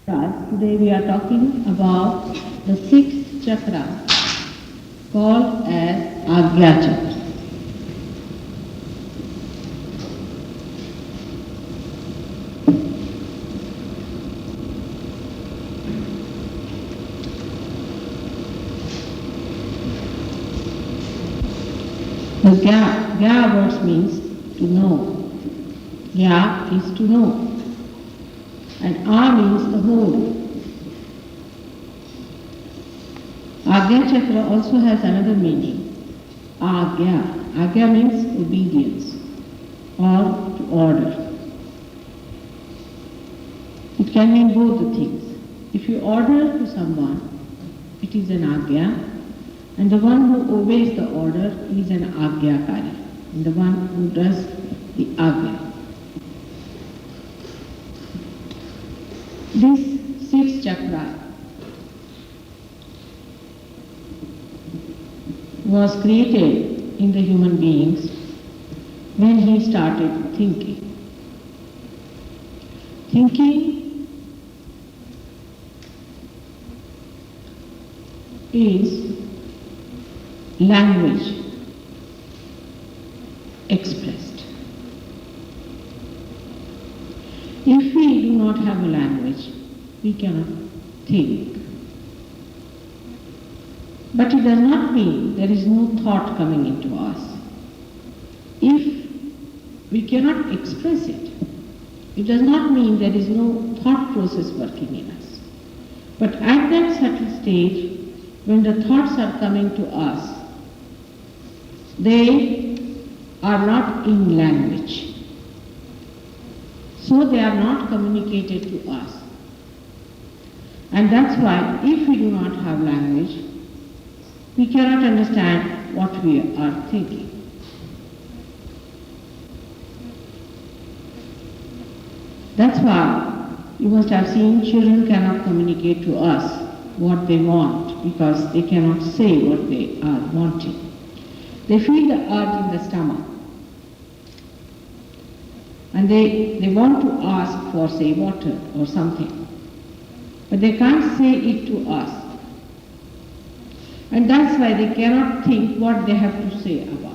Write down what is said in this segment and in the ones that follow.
Today we are talking about the sixth chakra called as Agya Chakra. The Gya words means to know. Gya is to know. And A means the whole. Agya Chakra also has another meaning. Agya. Agya means obedience or to order. It can mean both the things. If you order to someone, it is an Agya, and the one who obeys the order is an Agyakari, and the one who does the Agya. This sixth chakra was created in the human beings when he started thinking. Thinking is language expressed. If we do not have a language, we cannot think. But it does not mean there is no thought coming into us. If we cannot express it, it does not mean there is no thought process working in us. But at that subtle stage, when the thoughts are coming to us, they are not in language. So they are not communicated to us. And that's why if we do not have language, we cannot understand what we are thinking. That's why you must have seen children cannot communicate to us what they want because they cannot say what they are wanting. They feel the urge in the stomach and they want to ask for, say, water or something, but they can't say it to us. And that's why they cannot think what they have to say about.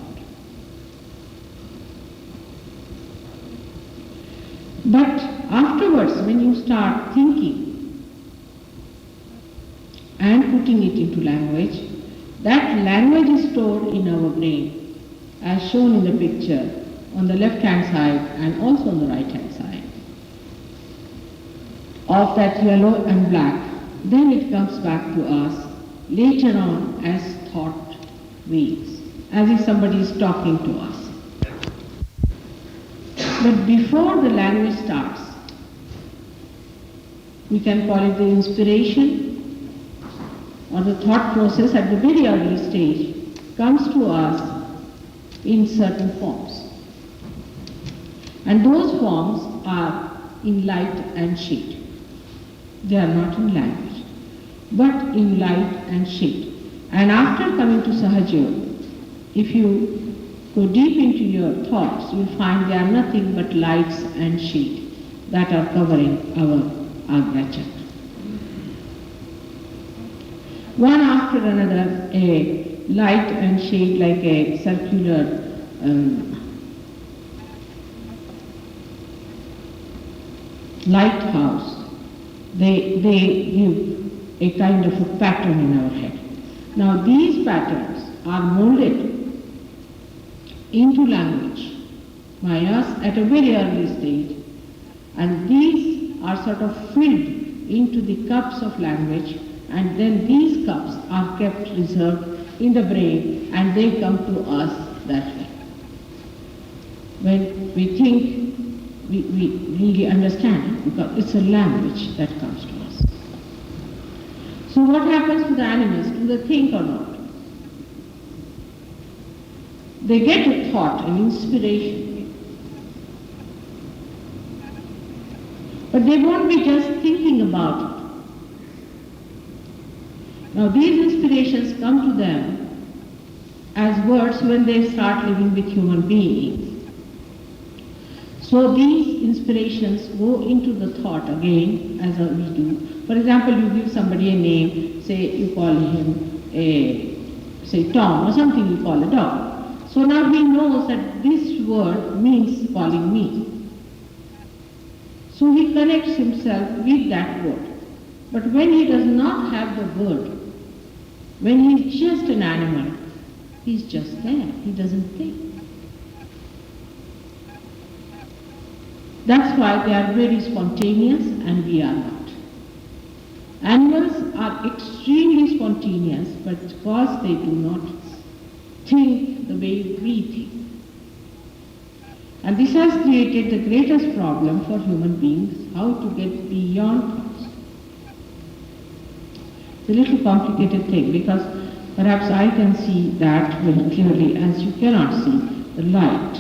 But afterwards, when you start thinking and putting it into language, that language is stored in our brain, as shown in the picture on the left-hand side and also on the right-hand side of that yellow and black. Then it comes back to us later on as thought waves, as if somebody is talking to us. But before the language starts, we can call it the inspiration or the thought process at the very early stage comes to us in certain forms. And those forms are in light and shade. They are not in language, but in light and shade. And after coming to Sahaja, if you go deep into your thoughts, you will find they are nothing but lights and shade that are covering our Agya Chakra. One after another, a light and shade like a circular lighthouse, they give a kind of a pattern in our head. Now these patterns are molded into language by us at a very early stage, and these are sort of filled into the cups of language, and then these cups are kept reserved in the brain and they come to us that way. When we think, we really understand it because it's a language that comes to us. So what happens to the animals? Do they think or not? They get a thought, an inspiration. But they won't be just thinking about it. Now these inspirations come to them as words when they start living with human beings. So these inspirations go into the thought again as we do. For example, you give somebody a name, say you call him say Tom or something you call a dog. So now he knows that this word means calling me. So he connects himself with that word. But when he does not have the word, when he is just an animal, he is just there, he doesn't think. That's why they are very spontaneous and we are not. Animals are extremely spontaneous, but because they do not think the way we think. And this has created the greatest problem for human beings, how to get beyond thoughts. It's a little complicated thing because perhaps I can see that very clearly as you cannot see the light.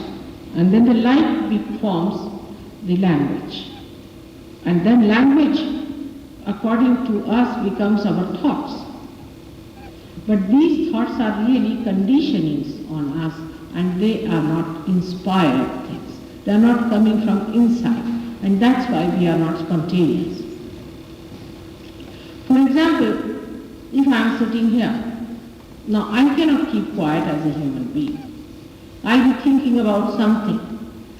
And then the light forms the language. And then language, according to us, becomes our thoughts. But these thoughts are really conditionings on us and they are not inspired things. They are not coming from inside. And that's why we are not spontaneous. For example, if I am sitting here, now I cannot keep quiet as a human being. I'll be thinking about something.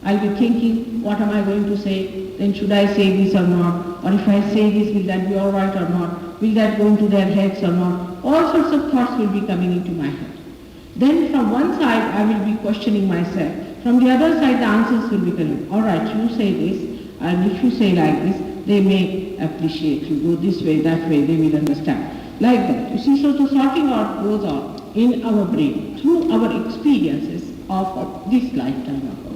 I'll be thinking, what am I going to say? Then should I say this or not? Or if I say this, will that be all right or not? Will that go into their heads or not? All sorts of thoughts will be coming into my head. Then from one side, I will be questioning myself. From the other side, the answers will be coming. All right, you say this, and if you say like this, they may appreciate you. Go this way, that way, they will understand. Like that. You see, so the sorting out goes on in our brain through our experiences of this lifetime of ours.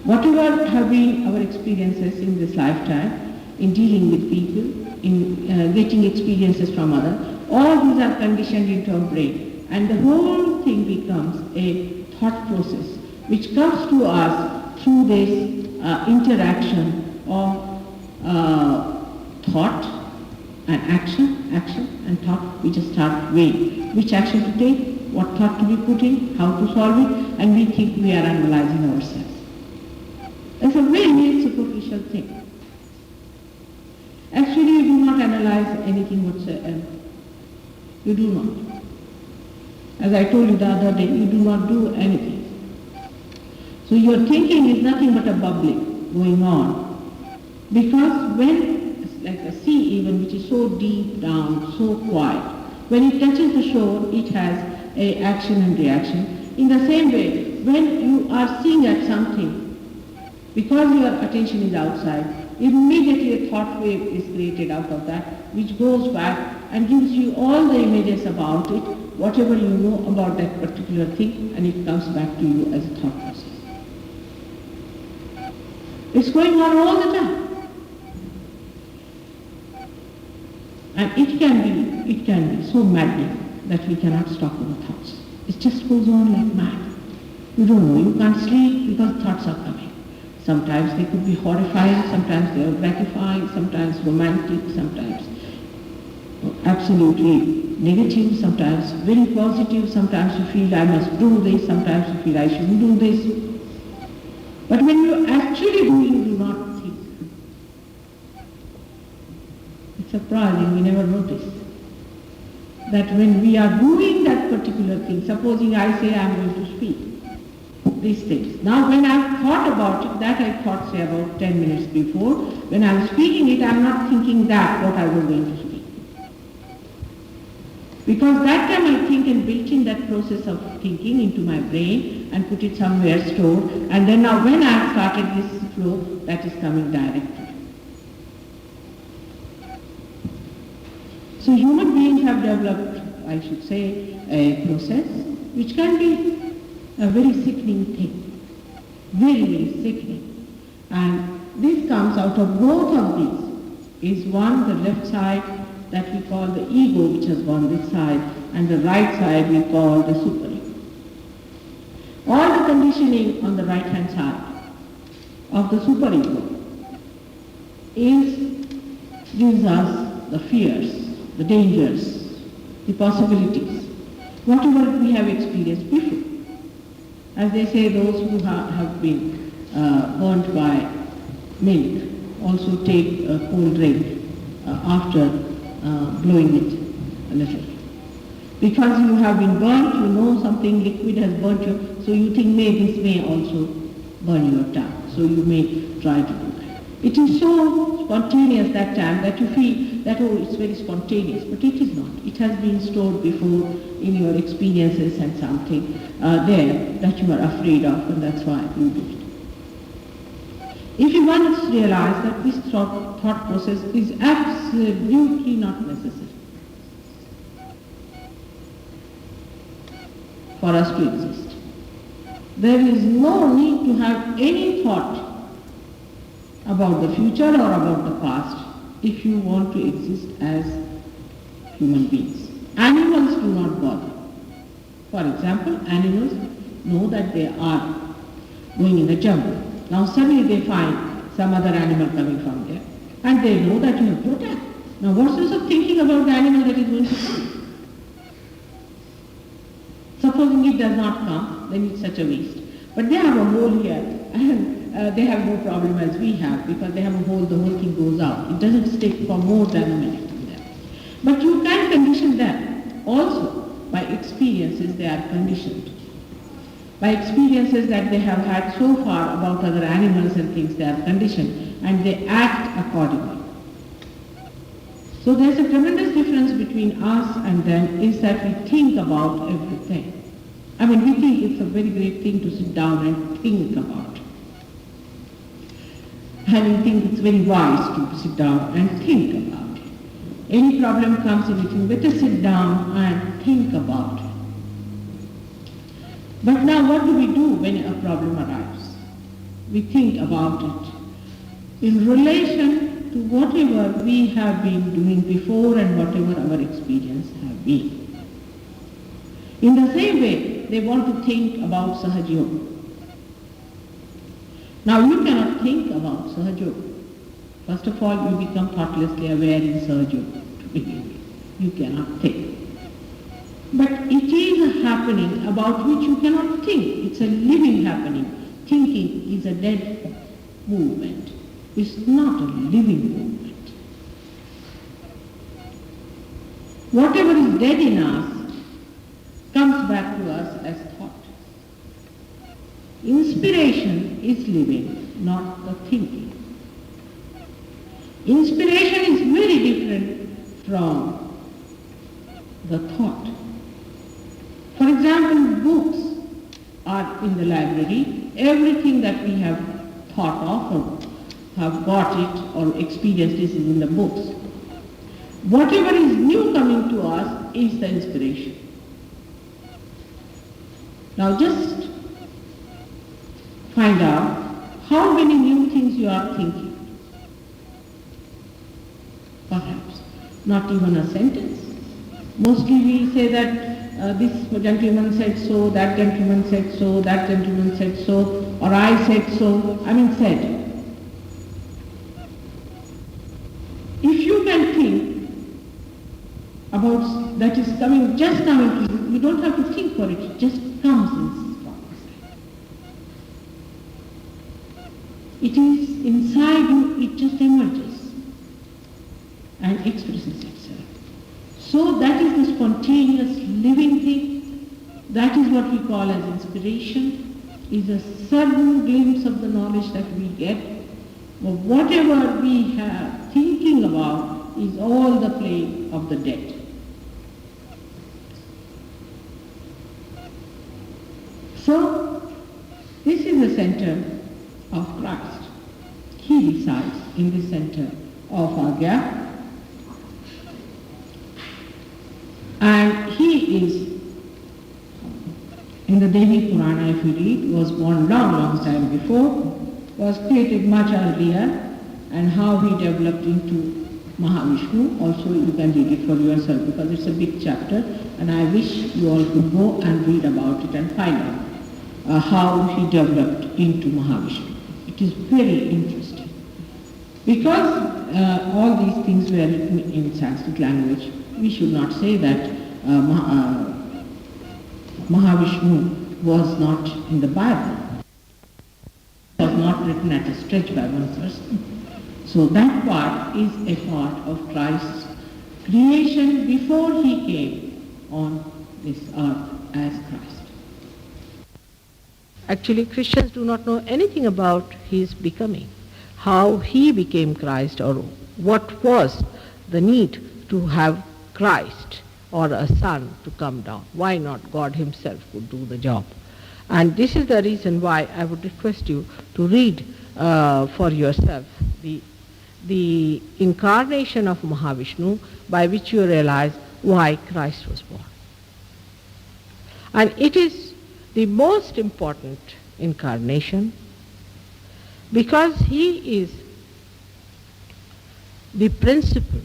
Whatever have been our experiences in this lifetime, in dealing with people, in getting experiences from others, all these are conditioned into our brain. And the whole thing becomes a thought process which comes to us through this interaction of thought and action and thought. We just start weighing which action to take, what thought to be put in, how to solve it, and we think we are analyzing ourselves. It's a very superficial thing. Actually, you do not analyze anything whatsoever. You do not. As I told you the other day, you do not do anything. So your thinking is nothing but a bubbling going on. Because when, like a sea even, which is so deep down, so quiet, when it touches the shore, it has a action and reaction. In the same way, when you are seeing at something, because your attention is outside, immediately a thought wave is created out of that, which goes back and gives you all the images about it, whatever you know about that particular thing, and it comes back to you as a thought process. It's going on all the time. And it can be so maddening that we cannot stop our thoughts. It just goes on like mad. You don't know, you can't sleep because thoughts are coming. Sometimes they could be horrifying, sometimes they are gratifying, sometimes romantic, sometimes absolutely negative, sometimes very positive, sometimes you feel I must do this, sometimes you feel I shouldn't do this. But when you actually do, you do not think. It's surprising, we never notice that when we are doing that particular thing, supposing I say I am going to speak, these things. Now when I've thought about it, that I thought say about 10 minutes before, when I'm speaking it, I'm not thinking that what I was going to speak. Because that time I think and built in that process of thinking into my brain and put it somewhere stored, and then now when I've started this flow, that is coming directly. So human beings have developed, I should say, a process which can be a very sickening thing, very, very sickening. And this comes out of both of these. Is one, the left side that we call the ego, which has gone this side, and the right side we call the superego. All the conditioning on the right hand side of the superego gives us the fears, the dangers, the possibilities, whatever we have experienced before. As they say, those who have been burnt by milk also take a cold drink after blowing it a little. Because you have been burnt, you know something liquid has burnt you, so you think maybe this may also burn your tongue. So you may try to do that. It is so spontaneous that time that you feel that, oh, it's very spontaneous, but it is not. It has been stored before in your experiences and something there that you are afraid of, and that's why you do it. If you once realize that this thought process is absolutely not necessary for us to exist, there is no need to have any thought about the future or about the past if you want to exist as human beings. Animals do not bother. For example, animals know that they are going in the jungle. Now suddenly they find some other animal coming from there, and they know that you have to attack. Now what's the use of thinking about the animal that is going to come? Supposing it does not come, then it's such a waste. But they have a hole here, and they have no problem as we have, because they have a hole, the whole thing goes out. It doesn't stick for more than a minute in there. But you can condition them. Also, by experiences they are conditioned. By experiences that they have had so far about other animals and things, they are conditioned, and they act accordingly. So there's a tremendous difference between us and them, is that we think about everything. I mean, we think it's a very great thing to sit down and think about. And we think it's very wise to sit down and think about it. Any problem comes in, we think, better sit down and think about it. But now what do we do when a problem arrives? We think about it in relation to whatever we have been doing before and whatever our experience have been. In the same way, they want to think about Sahaja Yoga. Now you cannot think about Sahaja Yoga. First of all, you become thoughtlessly aware in Sahaja Yoga to begin with. You cannot think. But it is a happening about which you cannot think. It's a living happening. Thinking is a dead movement. It's not a living movement. Whatever is dead in us comes back to us as thought. Inspiration is living, not the thinking. Inspiration is very different from the thought. For example, books are in the library. Everything that we have thought of or have got it or experienced is in the books. Whatever is new coming to us is the inspiration. Now just find out how many new things you are thinking. Perhaps not even a sentence. Mostly we say that this gentleman said so, that gentleman said so, that gentleman said so, or I said so. I mean said. If you can think about that is coming, just coming to you, you don't have to think for it, it just comes in spontaneously. It is inside you, it just emerges and expresses itself. So that is the spontaneous living thing. That is what we call as inspiration, is a sudden glimpse of the knowledge that we get. But whatever we have thinking about is all the play of the dead. So this is the center of Christ. He resides in the center of our gap. And he is, in the Devi Purana, if you read, was born long time before, was created much earlier, and how he developed into Mahavishnu. Also you can read it for yourself because it's a big chapter, and I wish you all could go and read about it and find out how he developed into Mahavishnu. It is very interesting. Because all these things were written in Sanskrit language, we should not say that Mahavishnu was not in the Bible. It was not written at a stretch by one person. So that part is a part of Christ's creation before he came on this earth as Christ. Actually, Christians do not know anything about his becoming, how he became Christ, or what was the need to have Christ or a son to come down. Why not God himself could do the job? And this is the reason why I would request you to read for yourself the incarnation of Mahavishnu, by which you realize why Christ was born. And it is the most important incarnation because he is the principle.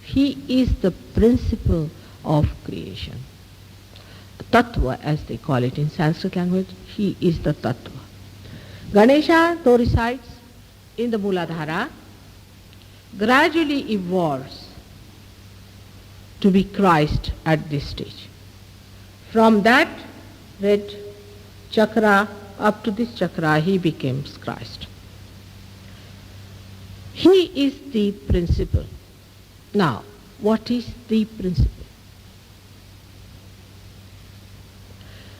He is the principle of creation. Tattva, as they call it in Sanskrit language, he is the Tattva. Ganesha, though resides in the Mooladhara, gradually evolves to be Christ at this stage. From that red chakra up to this chakra, he becomes Christ. He is the principle. Now, what is the principle?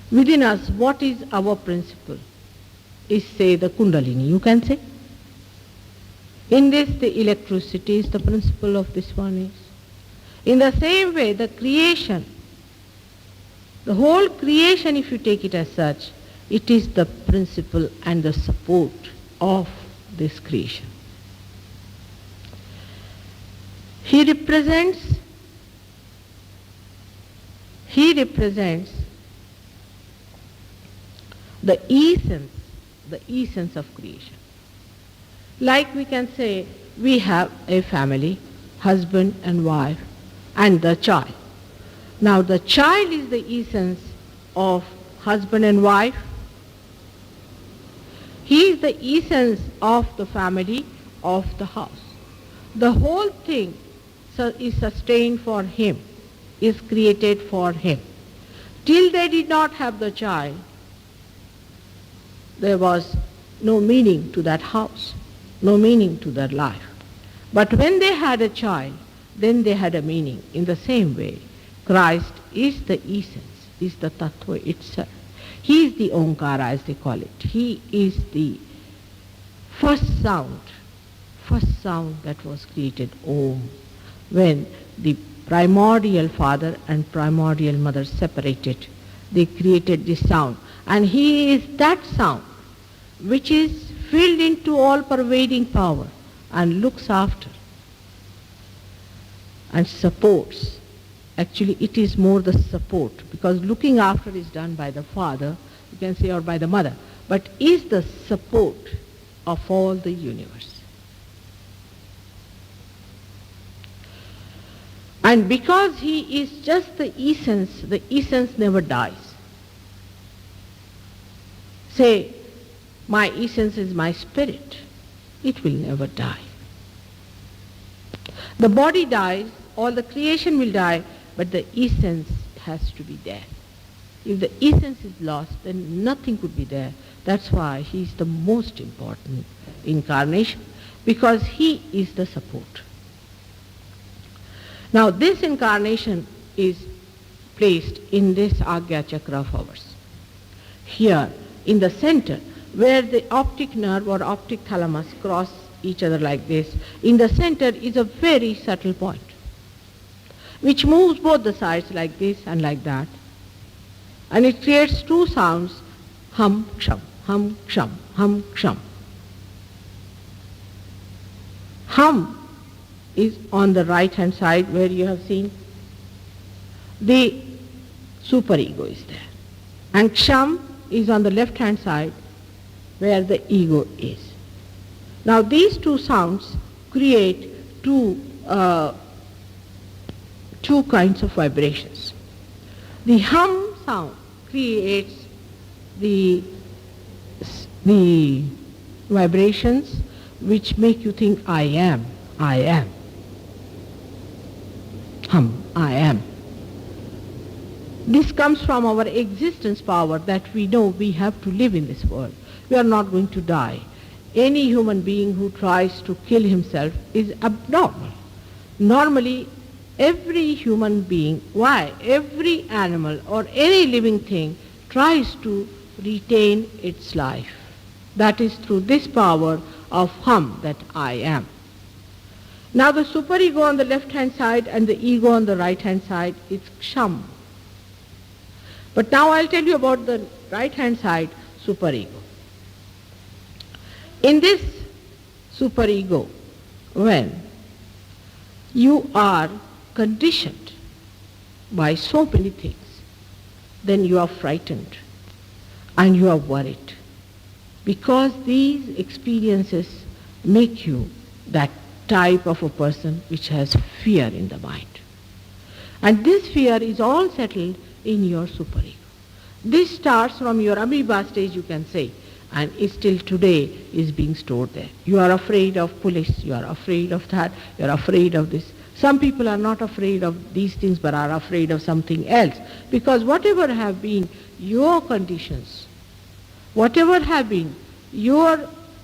Within us, what is our principle? Is, say, the Kundalini, you can say. In this, the electricity is the principle of this one is. In the same way, the creation, the whole creation, if you take it as such, it is the principle and the support of this creation. He represents the essence of creation. Like we can say, we have a family, husband and wife, and the child. Now the child is the essence of husband and wife. He is the essence of the family, of the house. The whole thing is sustained for him, is created for him. Till they did not have the child, there was no meaning to that house, no meaning to their life. But when they had a child, then they had a meaning. In the same way, Christ is the essence, is the Tattva itself. He is the Omkara, as they call it. He is the first sound that was created, Om. When the primordial father and primordial mother separated, they created this sound. And he is that sound which is filled into all-pervading power and looks after and supports. Actually, it is more the support, because looking after is done by the father, you can say, or by the mother, but is the support of all the universe. And because he is just the essence never dies. Say, my essence is my spirit. It will never die. The body dies, all the creation will die, but the essence has to be there. If the essence is lost, then nothing could be there. That's why he is the most important incarnation, because he is the support. Now this incarnation is placed in this Agya Chakra of ours. Here, in the center, where the optic nerve or optic thalamus cross each other like this, in the center is a very subtle point, which moves both the sides like this and like that. And it creates two sounds, hum, ksham, hum, ksham, hum, ksham. Hum is on the right hand side where you have seen. The superego is there. And ksham is on the left hand side where the ego is. Now these two sounds create two kinds of vibrations. The hum sound creates the vibrations which make you think, I am. Hum, I am. This comes from our existence power, that we know we have to live in this world. We are not going to die. Any human being who tries to kill himself is abnormal. Normally, every human being, every animal or any living thing tries to retain its life. That is through this power of hum, that I am. Now the superego on the left-hand side and the ego on the right-hand side is ksham. But now I'll tell you about the right-hand side, superego. In this superego, when you are conditioned by so many things, then you are frightened and you are worried, because these experiences make you that type of a person which has fear in the mind. And this fear is all settled in your superego. This starts from your amoeba stage, you can say, and it still today is being stored there. You are afraid of police, you are afraid of that, you are afraid of this. Some people are not afraid of these things but are afraid of something else, because whatever have been your conditions, whatever have been your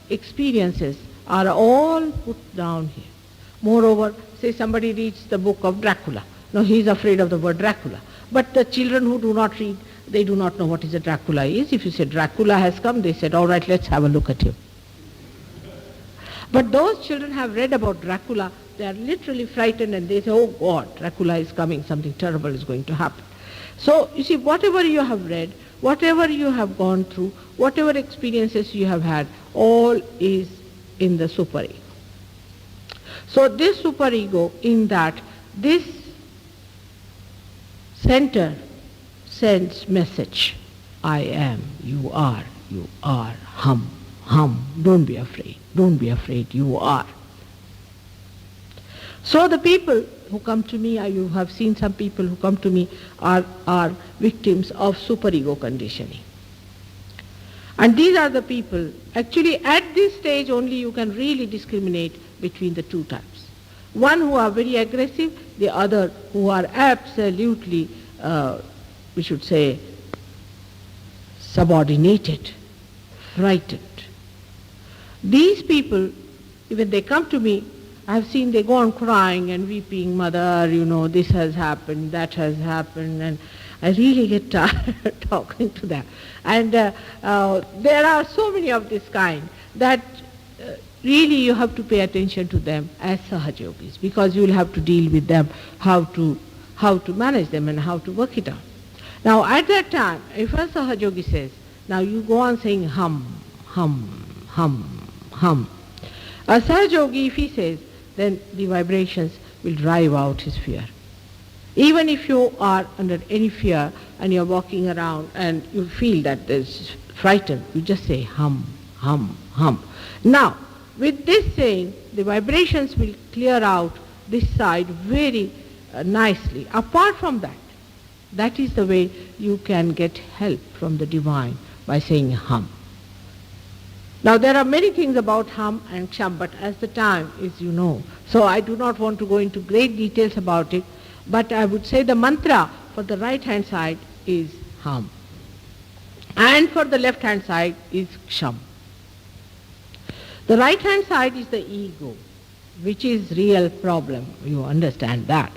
experiences are all put down here. Moreover, say somebody reads the book of Dracula. Now he is afraid of the word Dracula. But the children who do not read, they do not know what is a Dracula is. If you say Dracula has come, they said, all right, let's have a look at him. But those children have read about Dracula, they are literally frightened and they say, oh God, Dracula is coming, something terrible is going to happen. So you see, whatever you have read, whatever you have gone through, whatever experiences you have had, all is in the superego. So this superego, in that this center sends message, I am, you are, hum, hum, don't be afraid, you are. So the people who come to me, you have seen some people who come to me are victims of superego conditioning. And these are the people, actually at this stage only you can really discriminate between the two types. One who are very aggressive, the other who are absolutely, we should say, subordinated, frightened. These people, when they come to me, I have seen they go on crying and weeping, mother, this has happened, that has happened, and I really get tired talking to them. And there are so many of this kind that really you have to pay attention to them as Sahajogis, because you will have to deal with them, how to manage them and how to work it out. Now at that time, if a Sahajogi says, now you go on saying hum, hum, hum, hum. A Sahajogi, if he says, then the vibrations will drive out his fear. Even if you are under any fear and you are walking around and you feel that there's frightened, you just say hum, hum, hum. Now, with this saying, the vibrations will clear out this side very nicely. Apart from that, that is the way you can get help from the divine, by saying hum. Now there are many things about hum and ksham, but as the time is, so I do not want to go into great details about it, but I would say the mantra for the right hand side is hum, and for the left hand side is ksham. The right hand side is the ego, which is real problem, you understand that,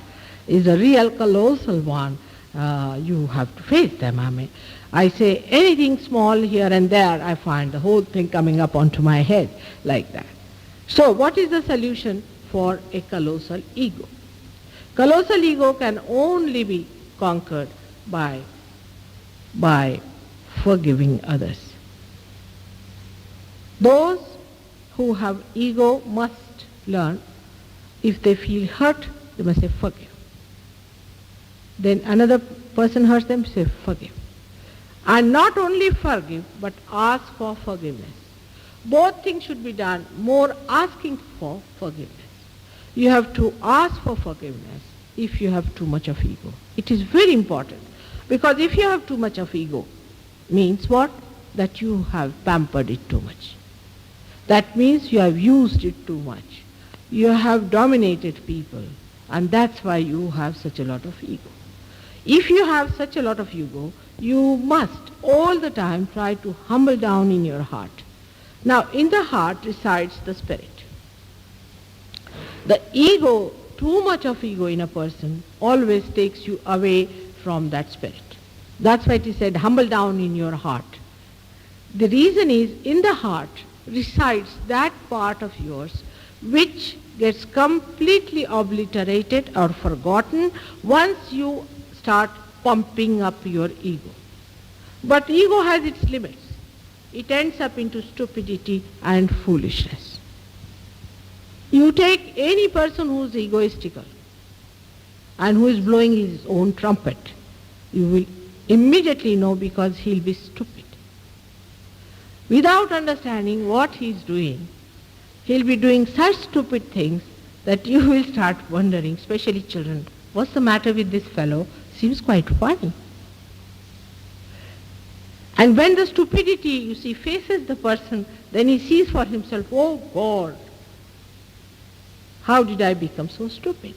is a real colossal one. You have to face them. I say anything small here and there, I find the whole thing coming up onto my head like that. So what is the solution for a colossal ego? Colossal ego can only be conquered by forgiving others. Those who have ego must learn, if they feel hurt, they must say forgive. Then another person hurts them, say forgive. And not only forgive, but ask for forgiveness. Both things should be done, more asking for forgiveness. You have to ask for forgiveness if you have too much of ego. It is very important, because if you have too much of ego, means what? That you have pampered it too much. That means you have used it too much. You have dominated people, and that's why you have such a lot of ego. If you have such a lot of ego, you must all the time try to humble down in your heart. Now, in the heart resides the spirit. The ego, too much of ego in a person, always takes you away from that spirit. That's why it is said, humble down in your heart. The reason is, in the heart resides that part of yours which gets completely obliterated or forgotten once you start pumping up your ego. But ego has its limits. It ends up into stupidity and foolishness. You take any person who is egoistical and who is blowing his own trumpet, you will immediately know because he'll be stupid. Without understanding what he's doing, he'll be doing such stupid things that you will start wondering, especially children, what's the matter with this fellow? Seems quite funny. And when the stupidity, you see, faces the person, then he sees for himself, oh God, how did I become so stupid?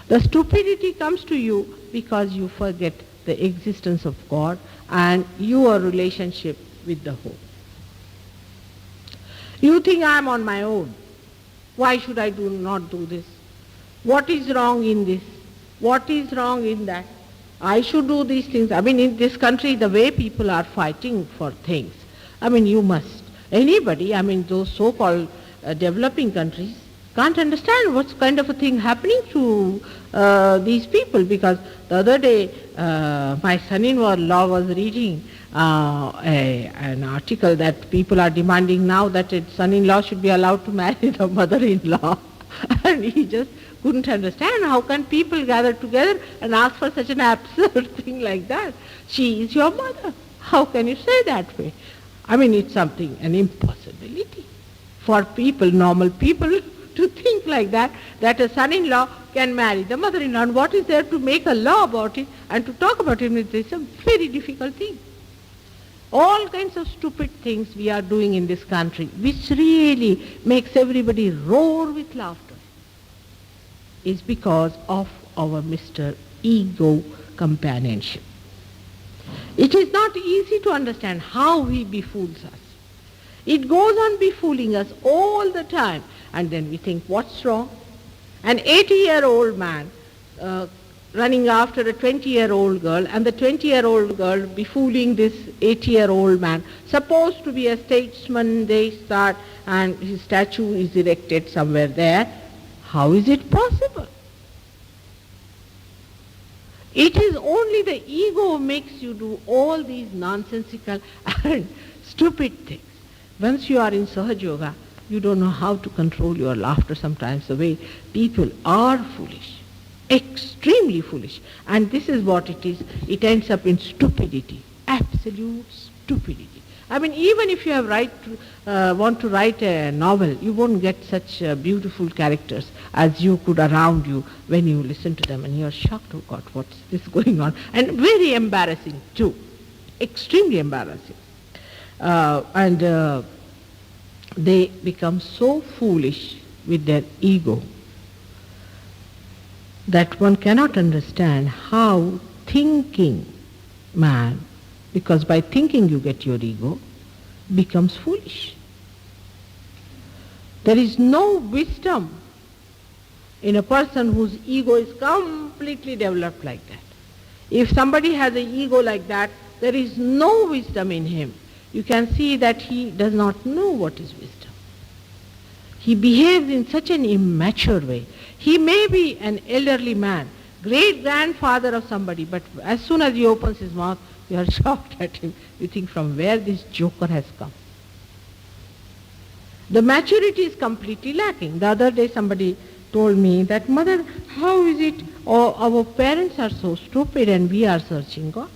The stupidity comes to you because you forget the existence of God and your relationship with the whole. You think I am on my own. Why should I not do this? What is wrong in this? What is wrong in that? I should do these things. I mean, in this country, the way people are fighting for things, I mean, you must. Anybody, I mean, those so-called developing countries can't understand what's kind of a thing happening to these people, because the other day my son-in-law was reading an article that people are demanding now that a son-in-law should be allowed to marry the mother-in-law. And he just couldn't understand how can people gather together and ask for such an absurd thing like that. She is your mother. How can you say that way? I mean, it's something, an impossibility for people, normal people, to think like that a son-in-law can marry the mother-in-law. And what is there to make a law about it and to talk about it? It's a very difficult thing. All kinds of stupid things we are doing in this country, which really makes everybody roar with laughter, is because of our Mr. Ego companionship. It is not easy to understand how he befools us. It goes on befooling us all the time, and then we think, what's wrong? An 80-year-old man running after a 20-year-old girl, and the 20-year-old girl befooling this 80-year-old man, supposed to be a statesman, they start, and his statue is erected somewhere there. How is it possible? It is only the ego makes you do all these nonsensical and stupid things. Once you are in Sahaja Yoga, you don't know how to control your laughter sometimes, the way people are foolish, extremely foolish. And this is what it is. It ends up in stupidity, absolute stupidity. I mean, even if you have want to write a novel, you won't get such beautiful characters as you could around you when you listen to them and you're shocked, oh God, what's this going on? And very embarrassing too, extremely embarrassing. They become so foolish with their ego that one cannot understand how thinking man, because by thinking you get your ego, becomes foolish. There is no wisdom in a person whose ego is completely developed like that. If somebody has an ego like that, there is no wisdom in him. You can see that he does not know what is wisdom. He behaves in such an immature way. He may be an elderly man, great-grandfather of somebody, but as soon as he opens his mouth, you are shocked at him. You think, from where this joker has come. The maturity is completely lacking. The other day somebody told me that, Mother, how is it our parents are so stupid and we are searching God?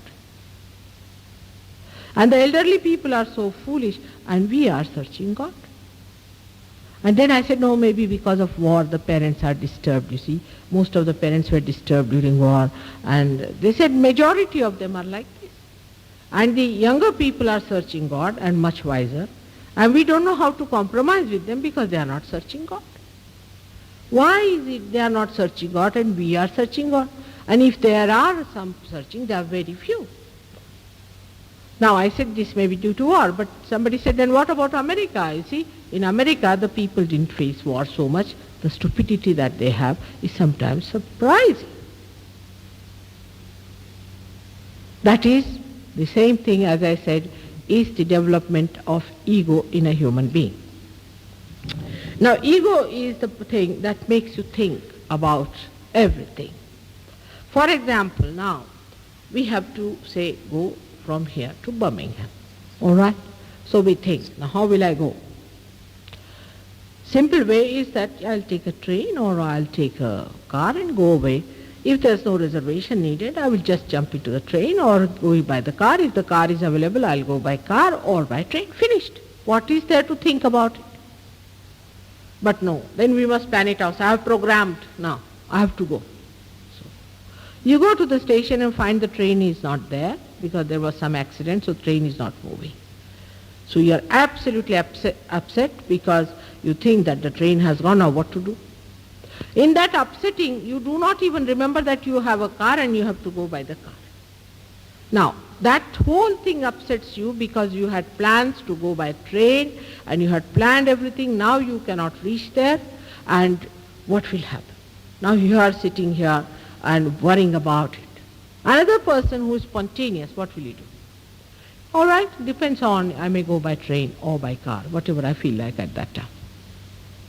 And the elderly people are so foolish and we are searching God. And then I said, no, maybe because of war the parents are disturbed, you see. Most of the parents were disturbed during war. And they said majority of them are like this. And the younger people are searching God and much wiser. And we don't know how to compromise with them because they are not searching God. Why is it they are not searching God and we are searching God? And if there are some searching, there are very few. Now I said this may be due to war, but somebody said, then what about America? You see, in America the people didn't face war so much. The stupidity that they have is sometimes surprising. That is the same thing, as I said, is the development of ego in a human being. Now ego is the thing that makes you think about everything. For example, now we have to say go from here to Birmingham. All right? So we think, now how will I go? Simple way is that I'll take a train or I'll take a car and go away. If there's no reservation needed, I will just jump into the train or go by the car. If the car is available, I'll go by car or by train. Finished. What is there to think about it? But no, then we must plan it out. So I have programmed now. I have to go. So you go to the station and find the train is not there because there was some accident, so the train is not moving. So you are absolutely upset because you think that the train has gone. Now what to do? In that upsetting, you do not even remember that you have a car and you have to go by the car. Now, that whole thing upsets you because you had plans to go by train and you had planned everything. Now you cannot reach there, and what will happen? Now you are sitting here and worrying about it. Another person who is spontaneous, what will he do? All right, depends on, I may go by train or by car, whatever I feel like at that time.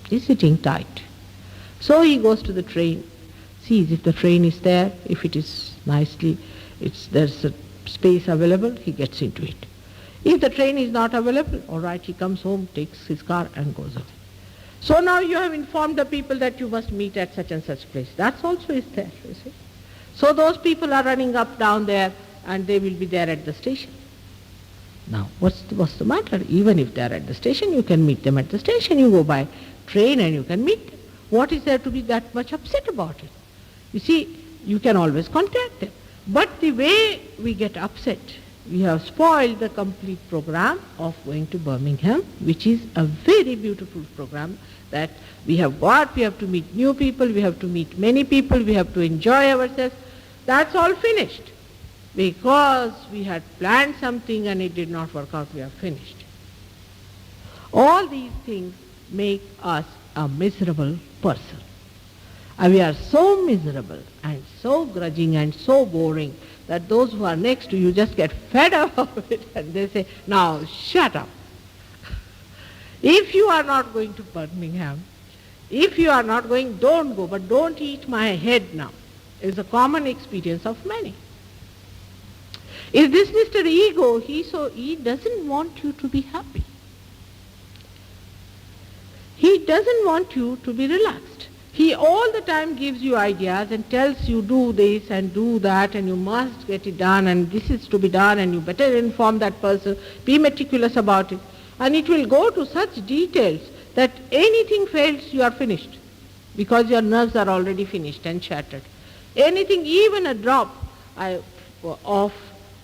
He's sitting tight. So he goes to the train, sees if the train is there, if it is nicely, there's a space available, he gets into it. If the train is not available, all right, he comes home, takes his car and goes away. So now you have informed the people that you must meet at such and such place. That also is there, you see. So those people are running up down there and they will be there at the station. Now, what's the matter? Even if they are at the station, you can meet them at the station. You go by train and you can meet them. What is there to be that much upset about it? You see, you can always contact them. But the way we get upset, we have spoiled the complete program of going to Birmingham, which is a very beautiful program that we have got. We have to meet new people, we have to meet many people, we have to enjoy ourselves. That's all finished. Because we had planned something and it did not work out, we are finished. All these things make us a miserable person. And we are so miserable and so grudging and so boring that those who are next to you just get fed up of it and they say, now shut up. If you are not going to Birmingham, if you are not going, don't go, but don't eat my head now. It's a common experience of many. Is this Mr. Ego? He doesn't want you to be happy. He doesn't want you to be relaxed. He all the time gives you ideas and tells you do this and do that and you must get it done and this is to be done and you better inform that person, be meticulous about it. And it will go to such details that anything fails, you are finished because your nerves are already finished and shattered. Anything, even a drop of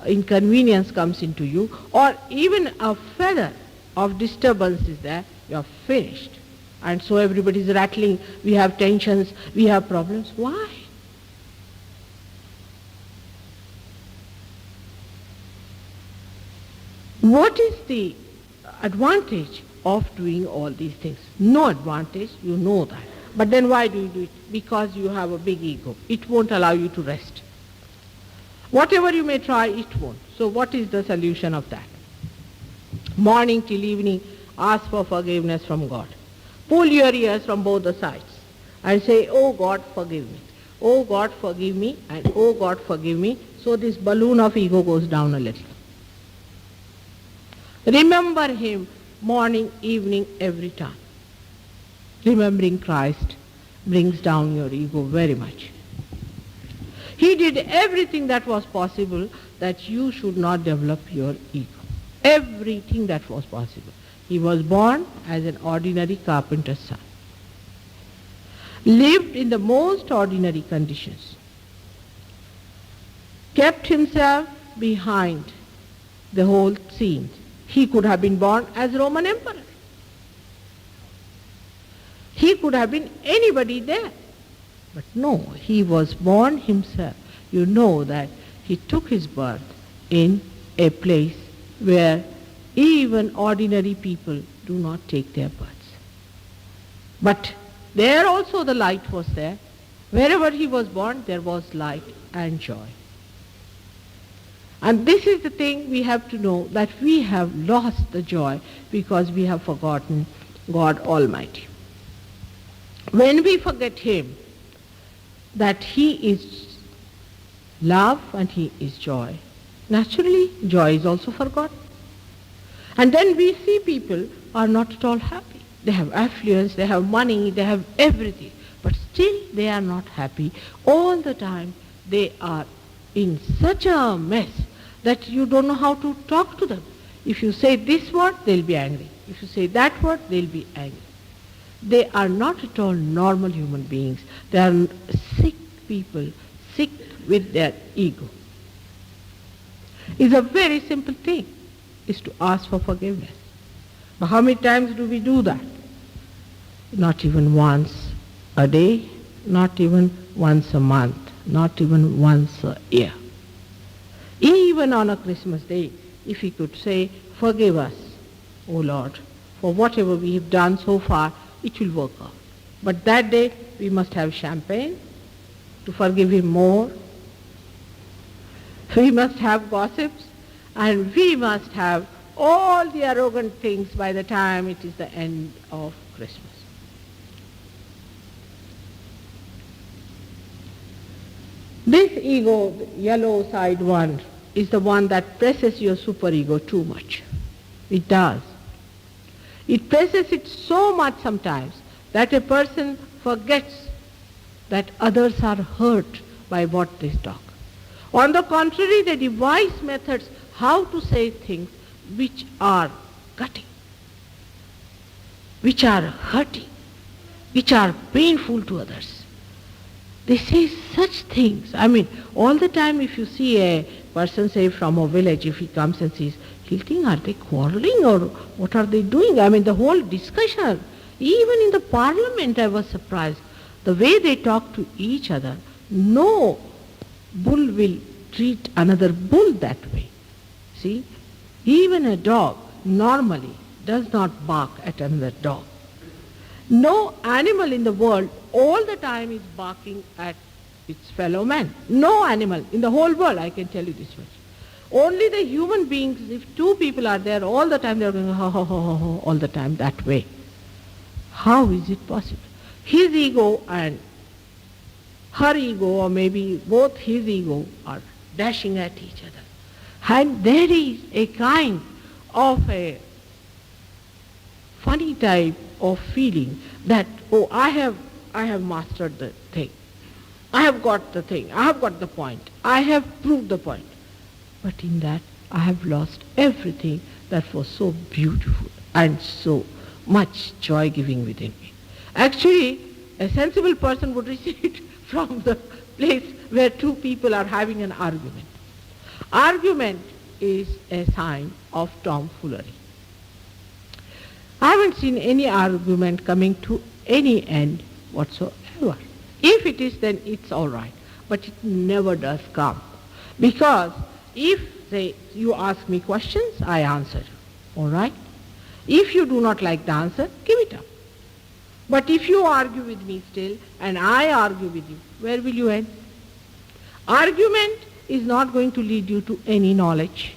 inconvenience comes into you or even a feather of disturbance is there, you are finished. And so everybody is rattling, we have tensions, we have problems. Why? What is the advantage of doing all these things? No advantage, you know that. But then why do you do it? Because you have a big ego. It won't allow you to rest. Whatever you may try, it won't. So what is the solution of that? Morning till evening, ask for forgiveness from God. Pull your ears from both the sides and say, oh God, forgive me. Oh God, forgive me, and oh God, forgive me. So this balloon of ego goes down a little. Remember Him morning, evening, every time. Remembering Christ brings down your ego very much. He did everything that was possible that you should not develop your ego. Everything that was possible. He was born as an ordinary carpenter's son. Lived in the most ordinary conditions. Kept himself behind the whole scene. He could have been born as Roman emperor. He could have been anybody there. But no, he was born himself. You know that he took his birth in a place where even ordinary people do not take their births. But there also the light was there. Wherever he was born, there was light and joy. And this is the thing we have to know, that we have lost the joy because we have forgotten God Almighty. When we forget him, that he is love and he is joy, naturally joy is also forgotten. And then we see people are not at all happy. They have affluence, they have money, they have everything, but still they are not happy. All the time they are in such a mess that you don't know how to talk to them. If you say this word, they'll be angry. If you say that word, they'll be angry. They are not at all normal human beings. They are sick people, sick with their ego. It's a very simple thing, is to ask for forgiveness. But how many times do we do that? Not even once a day, not even once a month, not even once a year. Even on a Christmas day, if we could say, forgive us, O Lord, for whatever we have done so far, it will work out. But that day we must have champagne to forgive him more. We must have gossips, and we must have all the arrogant things by the time it is the end of Christmas. This ego, the yellow side one, is the one that presses your superego too much. It does. It presses it so much sometimes that a person forgets that others are hurt by what they talk. On the contrary, they devise methods how to say things which are cutting, which are hurting, which are painful to others. They say such things. I mean, all the time if you see a person, say from a village, if he comes and sees, he'll think, are they quarreling or what are they doing? I mean, the whole discussion, even in the parliament I was surprised, the way they talk to each other. No bull will treat another bull that way. See, even a dog normally does not bark at another dog. No animal in the world all the time is barking at its fellow man. No animal in the whole world, I can tell you this much. Only the human beings, if two people are there all the time, they are going ho ho ho ho ho all the time that way. How is it possible? His ego and her ego, or maybe both his ego, are dashing at each other. And there is a kind of a funny type of feeling that, oh, I have mastered the thing. I have got the thing. I have got the point. I have proved the point. But in that, I have lost everything that was so beautiful and so much joy-giving within me. Actually, a sensible person would receive it from the place where two people are having an argument. Argument is a sign of tomfoolery. I haven't seen any argument coming to any end whatsoever. If it is, then it's all right. But it never does come. Because if, say, you ask me questions, I answer. All right? If you do not like the answer, give it up. But if you argue with me still, and I argue with you, where will you end? Argument is not going to lead you to any knowledge,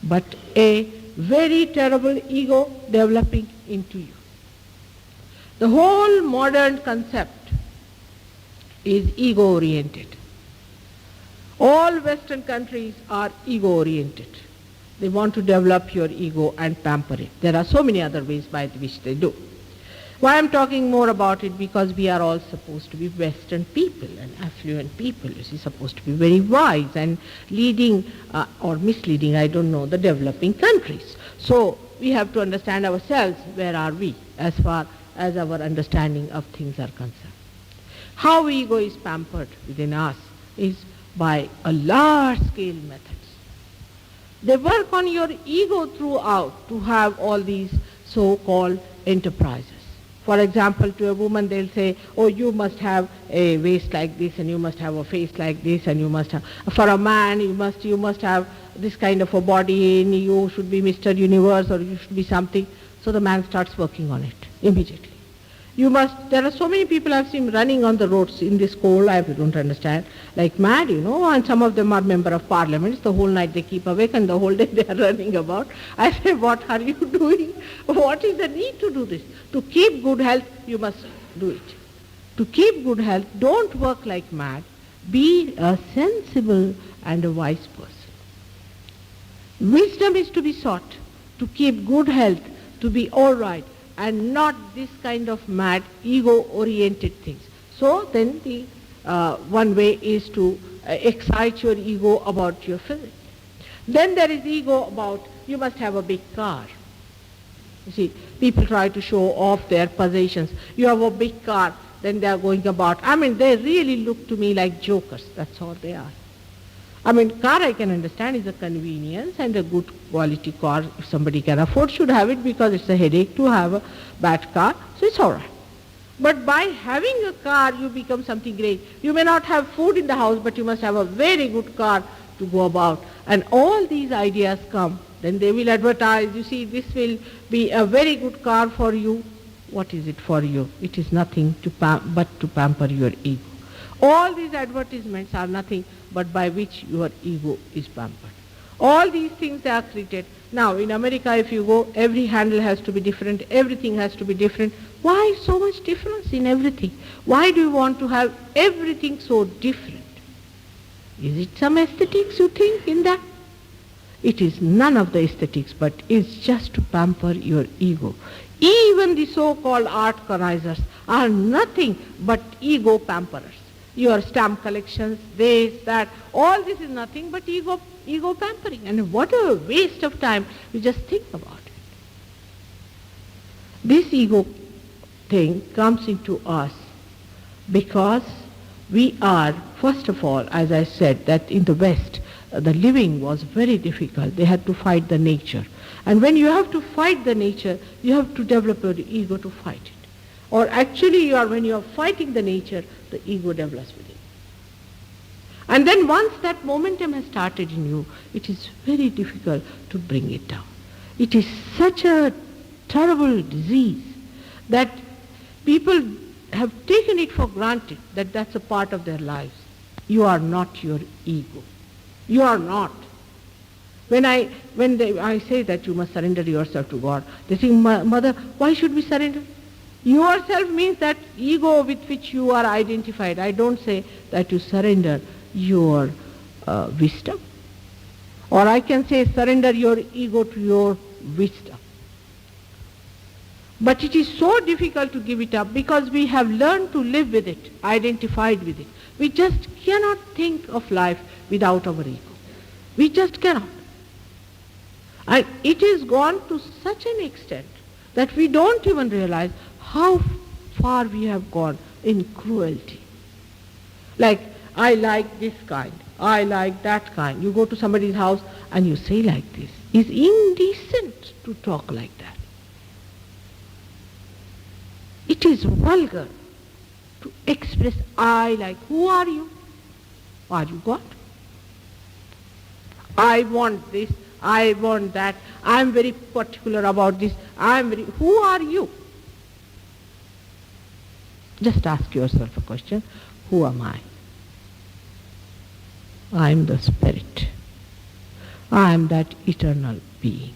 but a very terrible ego developing into you. The whole modern concept is ego-oriented. All Western countries are ego-oriented. They want to develop your ego and pamper it. There are so many other ways by which they do. Why I'm talking more about it? Because we are all supposed to be Western people and affluent people. You see, supposed to be very wise and leading or misleading, I don't know, the developing countries. So we have to understand ourselves, where are we as far as our understanding of things are concerned. How ego is pampered within us is by a large-scale methods. They work on your ego throughout to have all these so-called enterprises. For example, to a woman they'll say, oh, you must have a waist like this, and you must have a face like this, and you must have, for a man, you must have this kind of a body, and you should be Mr. Universe, or you should be something. So the man starts working on it immediately. There are so many people I've seen running on the roads in this cold, I don't understand, like mad, and some of them are member of parliaments. The whole night they keep awake and the whole day they are running about. I say, what are you doing? What is the need to do this? To keep good health, you must do it. To keep good health, don't work like mad. Be a sensible and a wise person. Wisdom is to be sought, to keep good health, to be all right, and not this kind of mad, ego-oriented things. So then the one way is to excite your ego about your physique. Then there is ego about, you must have a big car. You see, people try to show off their possessions. You have a big car, then they are going about. They really look to me like jokers. That's all they are. Car I can understand is a convenience, and a good quality car, if somebody can afford, should have it, because it's a headache to have a bad car, so it's all right. But by having a car, you become something great. You may not have food in the house, but you must have a very good car to go about. And all these ideas come. Then they will advertise, you see, this will be a very good car for you. What is it for you? It is nothing but to pamper your ego. All these advertisements are nothing but by which your ego is pampered. All these things are created. Now in America, if you go, every handle has to be different, everything has to be different. Why so much difference in everything? Why do you want to have everything so different? Is it some aesthetics you think in that? It is none of the aesthetics, but it's just to pamper your ego. Even the so-called art connoisseurs are nothing but ego pamperers. Your stamp collections, this, that, all this is nothing but ego pampering. And what a waste of time, you just think about it. This ego thing comes into us because we are, first of all, as I said, that in the West, the living was very difficult. They had to fight the nature. And when you have to fight the nature, you have to develop your ego to fight it. Or actually, when you are fighting the nature, the ego develops within. And then once that momentum has started in you, it is very difficult to bring it down. It is such a terrible disease that people have taken it for granted that that's a part of their lives. You are not your ego. You are not. When I say that you must surrender yourself to God, they think, Mother, why should we surrender? Yourself means that ego with which you are identified. I don't say that you surrender your wisdom. Or I can say surrender your ego to your wisdom. But it is so difficult to give it up because we have learned to live with it, identified with it. We just cannot think of life without our ego. We just cannot. And it has gone to such an extent that we don't even realize how far we have gone in cruelty. Like, I like this kind, I like that kind. You go to somebody's house and you say like this. It's indecent to talk like that. It is vulgar to express I like. Who are you? Are you God? I want this, I want that, I'm very particular about this, who are you? Just ask yourself a question, who am I? I am the Spirit. I am that eternal being.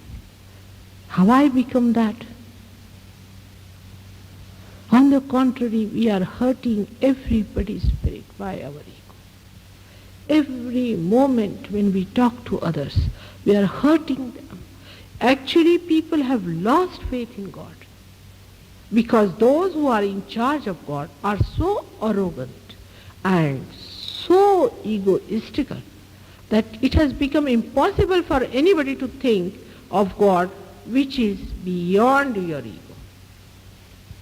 Have I become that? On the contrary, we are hurting everybody's spirit by our ego. Every moment when we talk to others, we are hurting them. Actually, people have lost faith in God because those who are in charge of God are so arrogant and so egoistical that it has become impossible for anybody to think of God which is beyond your ego.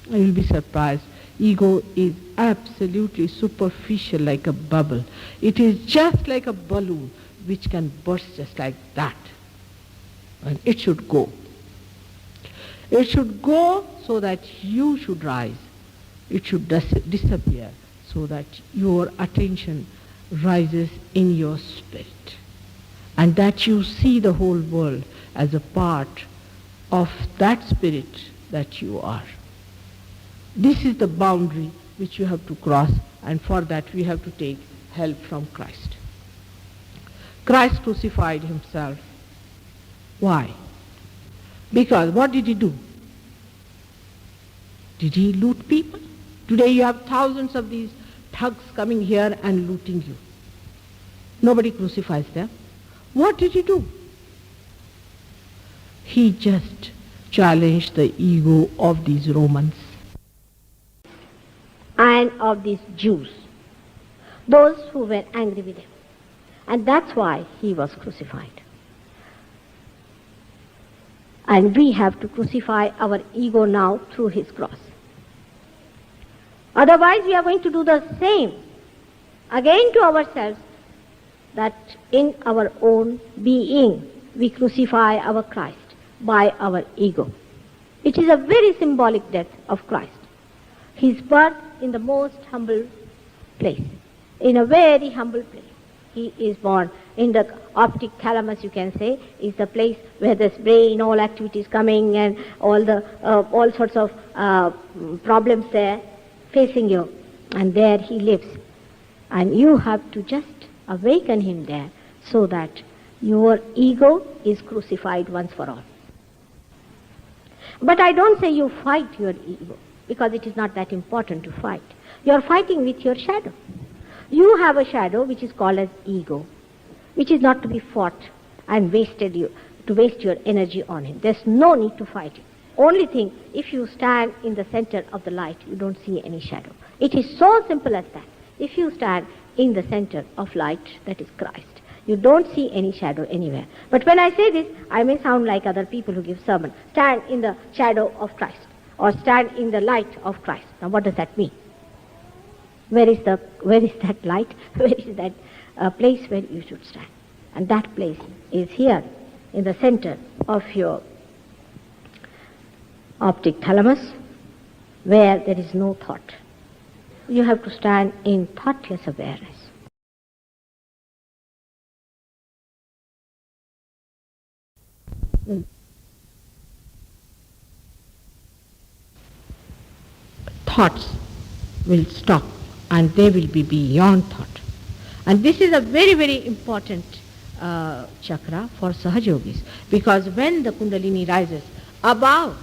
You will be surprised. Ego is absolutely superficial, like a bubble. It is just like a balloon which can burst just like that. And it should go. It should go so that you should rise. It should disappear so that your attention rises in your spirit, and that you see the whole world as a part of that spirit that you are. This is the boundary which you have to cross, and for that we have to take help from Christ. Christ crucified himself. Why? Because what did he do? Did he loot people? Today you have thousands of these thugs coming here and looting you. Nobody crucifies them. What did he do? He just challenged the ego of these Romans and of these Jews, those who were angry with him. And that's why he was crucified. And we have to crucify our ego now through his cross. Otherwise we are going to do the same again to ourselves, that in our own being we crucify our Christ by our ego. It is a very symbolic death of Christ. His birth in the most humble place, in a very humble place. He is born in the optic thalamus, you can say, is the place where this brain, all activities coming and all sorts of problems there facing you. And there he lives. And you have to just awaken him there so that your ego is crucified once for all. But I don't say you fight your ego, because it is not that important to fight. You are fighting with your shadow. You have a shadow which is called as ego, which is not to be fought and to waste your energy on him. There's no need to fight it. Only thing, if you stand in the center of the light, you don't see any shadow. It is so simple as that. If you stand in the center of light, that is Christ, you don't see any shadow anywhere. But when I say this, I may sound like other people who give sermon. Stand in the shadow of Christ, or stand in the light of Christ. Now what does that mean? Where is that light? Where is that place where you should stand? And that place is here, in the center of your optic thalamus, where there is no thought. You have to stand in thoughtless awareness. Thoughts will stop and they will be beyond thought. And this is a very, very important chakra for Sahaja Yogis, because when the Kundalini rises above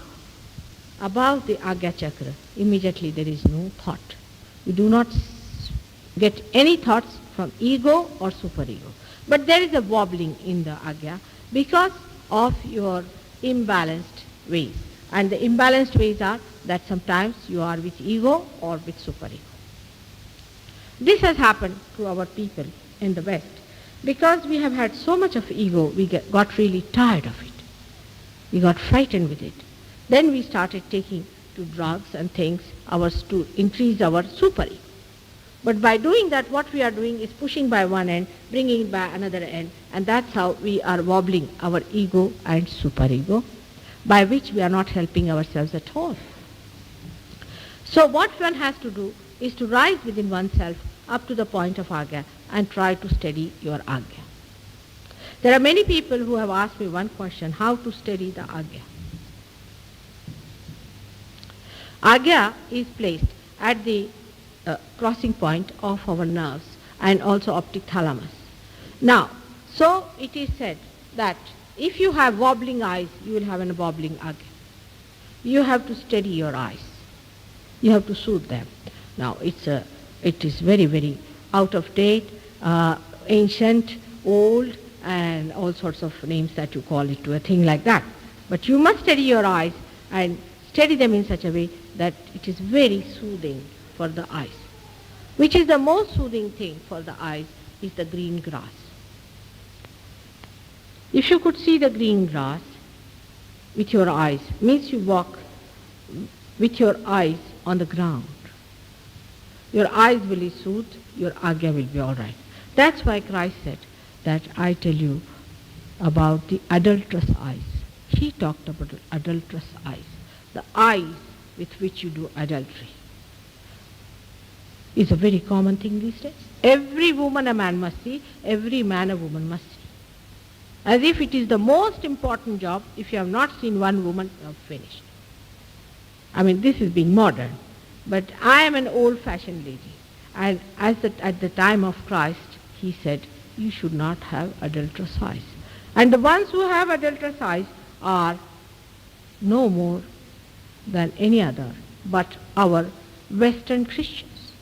the Agya chakra, immediately there is no thought. You do not get any thoughts from ego or superego. But there is a wobbling in the Agya because of your imbalanced ways. And the imbalanced ways are that sometimes you are with ego or with superego. This has happened to our people in the West. Because we have had so much of ego, we got really tired of it. We got frightened with it. Then we started taking to drugs and things to increase our superego. But by doing that, what we are doing is pushing by one end, bringing it by another end, and that's how we are wobbling our ego and superego, by which we are not helping ourselves at all. So what one has to do is to rise within oneself up to the point of Agya and try to steady your Agya. There are many people who have asked me one question: how to steady the Agya? Agya is placed at the crossing point of our nerves and also optic thalamus. Now, so it is said that if you have wobbling eyes, you will have a wobbling Agya. You have to steady your eyes. You have to soothe them. Now, it is very, very out of date, ancient, old, and all sorts of names that you call it to a thing like that. But you must steady your eyes and steady them in such a way that it is very soothing for the eyes. Which is the most soothing thing for the eyes is the green grass. If you could see the green grass with your eyes, means you walk with your eyes on the ground. Your eyes will be soothed, your Agya will be all right. That's why Christ said that I tell you about the adulterous eyes. He talked about adulterous eyes. the eyes with which you do adultery. It's a very common thing these days. Every woman a man must see, every man a woman must see. As if it is the most important job. If you have not seen one woman, you have finished. I mean, this is being modern. But I am an old-fashioned lady. And at the time of Christ, he said, you should not have adulterous eyes. And the ones who have adulterous eyes are no more than any other but our Western Christians,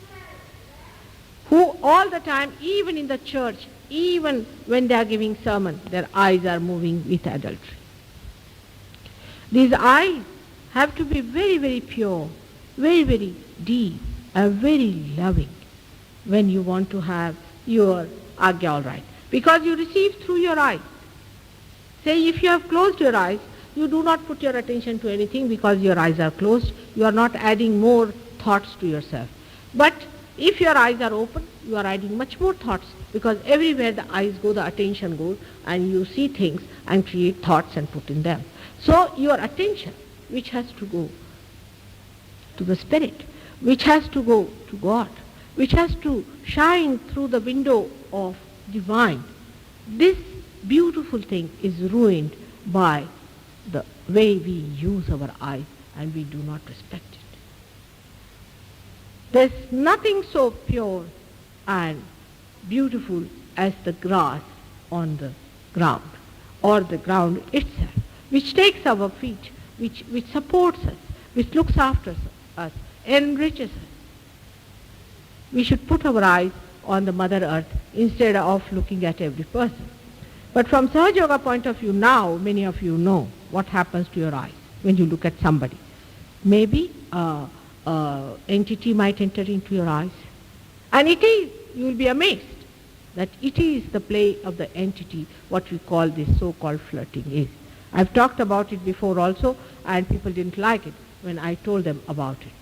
who all the time, even in the church, even when they are giving sermon, their eyes are moving with adultery. These eyes have to be very, very pure, very, very deep, and very loving when you want to have your agya all right. Because you receive through your eyes. Say if you have closed your eyes, you do not put your attention to anything because your eyes are closed. You are not adding more thoughts to yourself. But if your eyes are open, you are adding much more thoughts, because everywhere the eyes go, the attention goes, and you see things and create thoughts and put in them. So your attention, which has to go to the Spirit, which has to go to God, which has to shine through the window of divine, this beautiful thing is ruined by the way we use our eyes, and we do not respect it. There's nothing so pure and beautiful as the grass on the ground, or the ground itself, which takes our feet, which supports us, which looks after us, enriches us. We should put our eyes on the Mother Earth instead of looking at every person. But from Sahaja Yoga point of view now, many of you know what happens to your eyes when you look at somebody. Maybe entity might enter into your eyes. And it is, you will be amazed that it is the play of the entity, what we call this so-called flirting is. I've talked about it before also, and people didn't like it when I told them about it.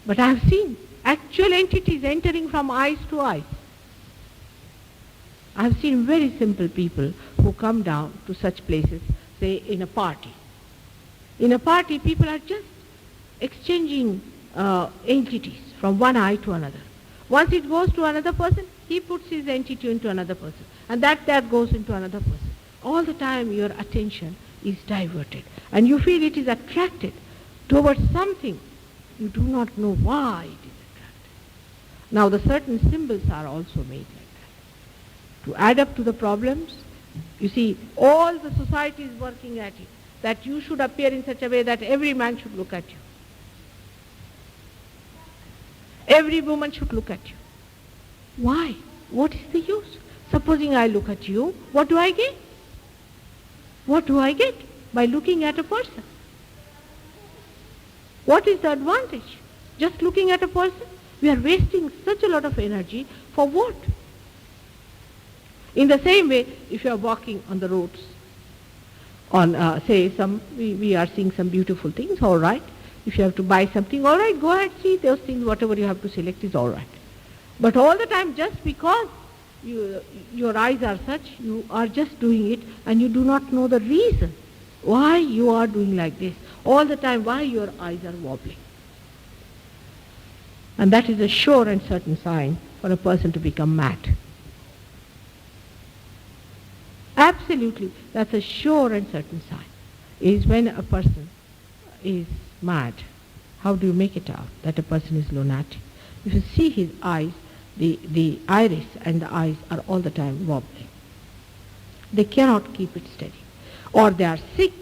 But I have seen actual entities entering from eyes to eyes. I have seen very simple people who come down to such places, say in a party. In a party, people are just exchanging entities from one eye to another. Once it goes to another person, he puts his entity into another person, and that goes into another person. All the time your attention is diverted, and you feel it is attracted towards something. You do not know why it is attracted. Now the certain symbols are also made like that. To add up to the problems, you see, all the society is working at it, that you should appear in such a way that every man should look at you. Every woman should look at you. Why? What is the use? Supposing I look at you, what do I get? What do I get by looking at a person? What is the advantage? Just looking at a person? We are wasting such a lot of energy for what? In the same way, if you are walking on the roads, on we are seeing some beautiful things, all right. If you have to buy something, all right, go ahead, see those things, whatever you have to select is all right. But all the time, just because your eyes are such, you are just doing it, and you do not know the reason why you are doing like this. All the time, why your eyes are wobbling. And that is a sure and certain sign for a person to become mad. Absolutely, that's a sure and certain sign, is when a person is mad. How do you make it out that a person is lunatic? If you see his eyes, the iris and the eyes are all the time wobbling. They cannot keep it steady. Or they are sick.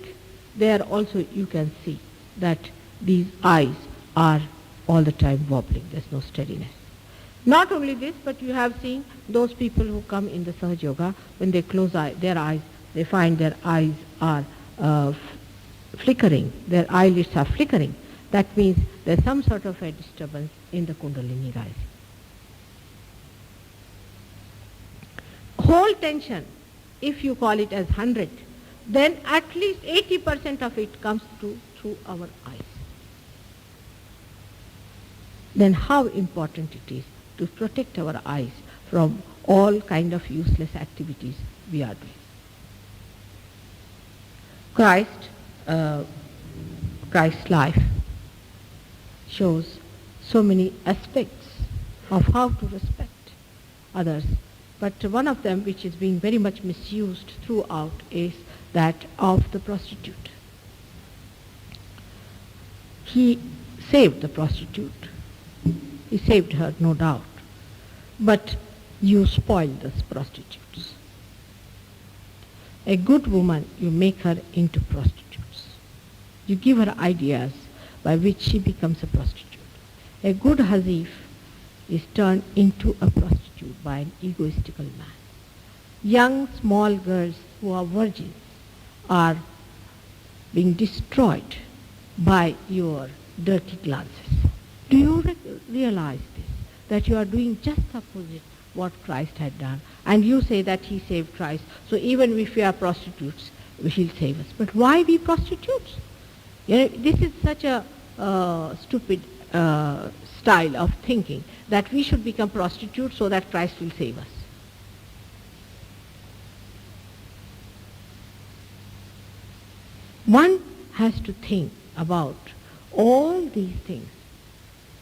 There also you can see that these eyes are all the time wobbling. There's no steadiness. Not only this, but you have seen those people who come in the Sahaja Yoga, when they close their eyes, they find their eyes are flickering, their eyelids are flickering. That means there's some sort of a disturbance in the Kundalini rising. Whole tension, if you call it as 100, then at least 80% of it comes through our eyes. Then how important it is to protect our eyes from all kind of useless activities we are doing. Christ Christ's life shows so many aspects of how to respect others. But one of them, which is being very much misused throughout, is that of the prostitute. He saved the prostitute. He saved her, no doubt. But you spoil those prostitutes. A good woman, you make her into prostitutes. You give her ideas by which she becomes a prostitute. A good hazif is turned into a prostitute by an egoistical man. Young, small girls who are virgins are being destroyed by your dirty glances. Do you realize this? That you are doing just opposite what Christ had done. And you say that he saved Christ, so even if we are prostitutes, he'll save us. But why be prostitutes? You know, this is such a stupid style of thinking, that we should become prostitutes so that Christ will save us. One has to think about all these things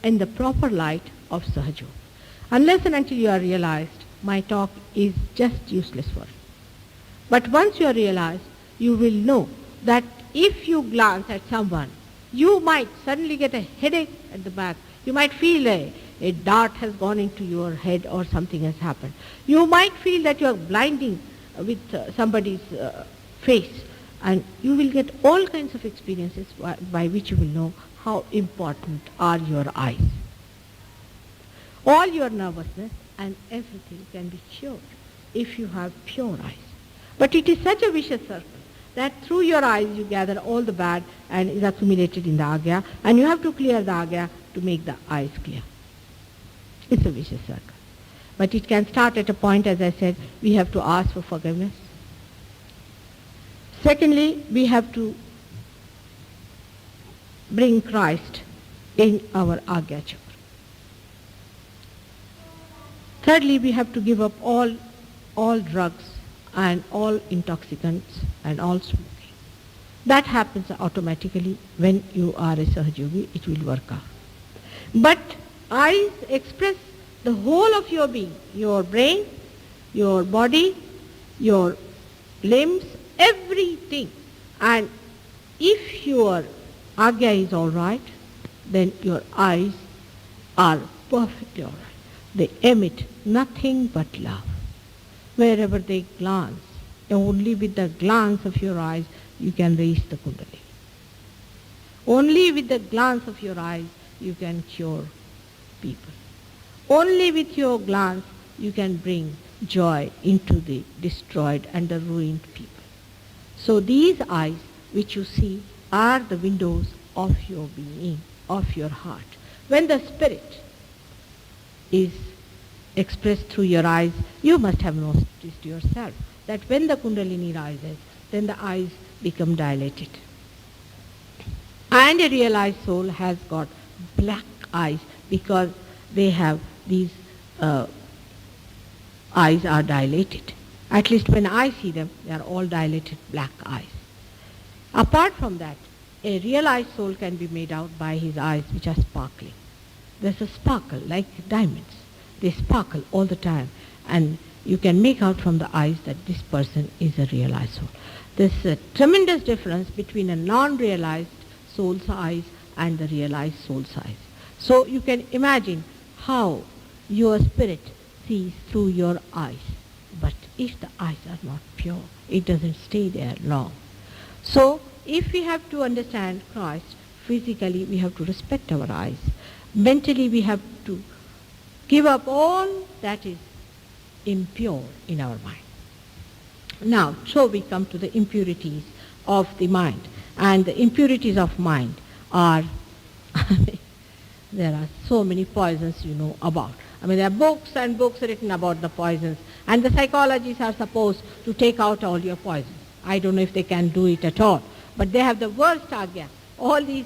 in the proper light of Sahaja. Unless and until you are realized, my talk is just useless for you. But once you are realized, you will know that if you glance at someone, you might suddenly get a headache at the back. You might feel a dart has gone into your head or something has happened. You might feel that you are blinding with somebody's face, and you will get all kinds of experiences by which you will know how important are your eyes. All your nervousness and everything can be cured if you have pure eyes. But it is such a vicious circle that through your eyes you gather all the bad and is accumulated in the agya, and you have to clear the agya to make the eyes clear. It's a vicious circle. But it can start at a point, as I said, we have to ask for forgiveness. Secondly, we have to bring Christ in our agya chakra. Thirdly, we have to give up all drugs and all intoxicants and all smoking. That happens automatically when you are a Sahajogi, it will work out. But eyes express the whole of your being, your brain, your body, your limbs, everything. And if your agya is all right, then your eyes are perfectly all right. They emit nothing but love. Wherever they glance, only with the glance of your eyes you can raise the Kundalini. Only with the glance of your eyes you can cure people. Only with your glance you can bring joy into the destroyed and the ruined people. So these eyes which you see are the windows of your being, of your heart. When the spirit is expressed through your eyes, you must have noticed yourself that when the Kundalini rises, then the eyes become dilated. And a realized soul has got black eyes because they have these eyes are dilated. At least when I see them, they are all dilated black eyes. Apart from that, a realized soul can be made out by his eyes which are sparkling. There's a sparkle like diamonds. They sparkle all the time, and you can make out from the eyes that this person is a realized soul. There's a tremendous difference between a non-realized soul's eyes and the realized soul's eyes. So you can imagine how your spirit sees through your eyes. But if the eyes are not pure, it doesn't stay there long. So if we have to understand Christ, physically we have to respect our eyes. Mentally we have to give up all that is impure in our mind. Now, so we come to the impurities of the mind. And the impurities of mind are, there are so many poisons you know about. There are books and books written about the poisons. And the psychologists are supposed to take out all your poisons. I don't know if they can do it at all. But they have the worst agya. All these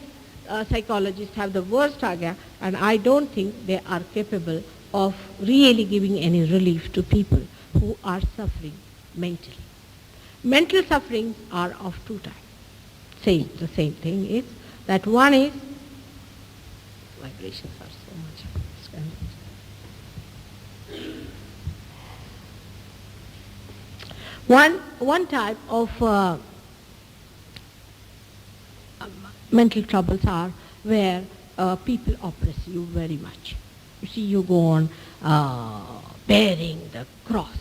psychologists have the worst agya, and I don't think they are capable of really giving any relief to people who are suffering mentally. Mental sufferings are of two types. The same thing is That one is, vibrations are so much. One type of mental troubles are where people oppress you very much. You see, you go on bearing the cross.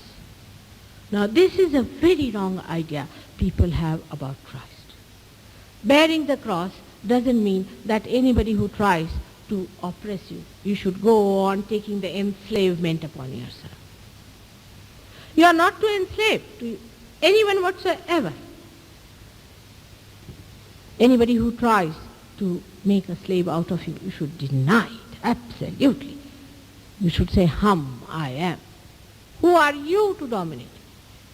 Now, this is a very wrong idea people have about Christ. Bearing the cross doesn't mean that anybody who tries to oppress you, you should go on taking the enslavement upon yourself. You are not to enslave to anyone whatsoever. Anybody who tries to make a slave out of you, you should deny it, absolutely. You should say, I am. Who are you to dominate?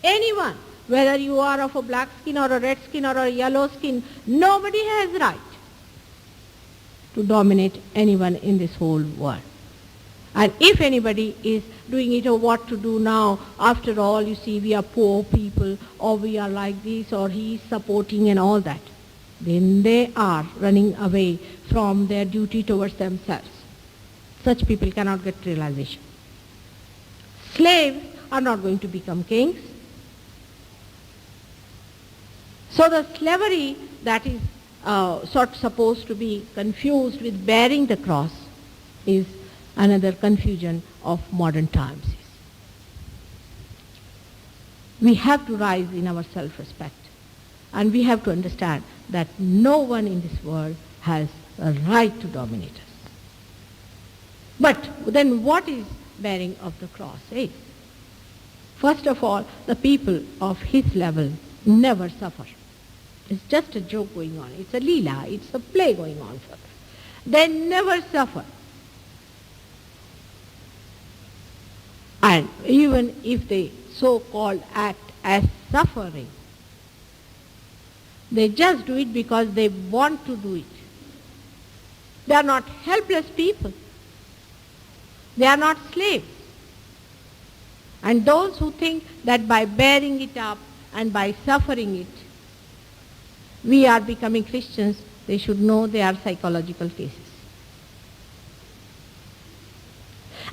Anyone, whether you are of a black skin or a red skin or a yellow skin, nobody has right to dominate anyone in this whole world. And if anybody is doing it or what to do now, after all, you see, we are poor people, or we are like this, or he is supporting and all that, then they are running away from their duty towards themselves. Such people cannot get realization. Slaves are not going to become kings. So the slavery that is supposed to be confused with bearing the cross is another confusion of modern times. We have to rise in our self-respect, and we have to understand that no one in this world has a right to dominate us. But then what is bearing of the cross is? First of all, the people of his level never suffer. It's just a joke going on. It's a leela. It's a play going on for them. They never suffer. And even if they so-called act as suffering, they just do it because they want to do it. They are not helpless people. They are not slaves. And those who think that by bearing it up and by suffering it, we are becoming Christians, they should know they are psychological cases.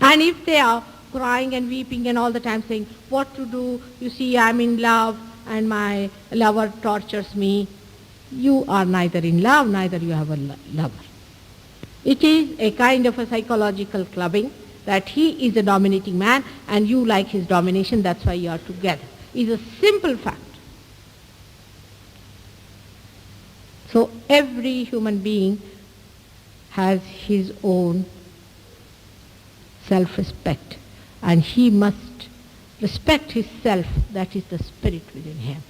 And if they are crying and weeping and all the time saying, what to do, you see, I'm in love and my lover tortures me, you are neither in love, neither you have a lover. It is a kind of a psychological clubbing that he is a dominating man and you like his domination, that's why you are together. It's a simple fact. So every human being has his own self-respect, and he must respect his self, that is the spirit within him.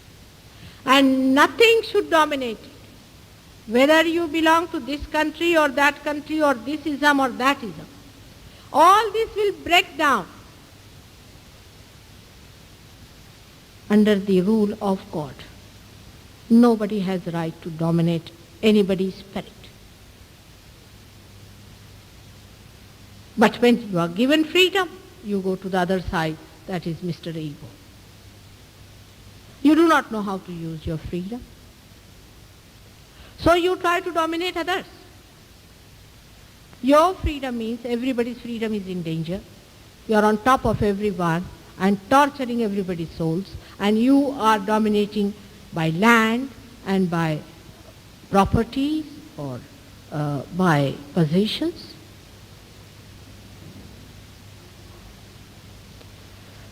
And nothing should dominate it. Whether you belong to this country or that country or this ism or that ism, all this will break down under the rule of God. Nobody has the right to dominate anybody's spirit. But when you are given freedom, you go to the other side, that is Mr. Ego. You do not know how to use your freedom. So you try to dominate others. Your freedom means everybody's freedom is in danger. You are on top of everyone and torturing everybody's souls, and you are dominating by land and by properties or by possessions.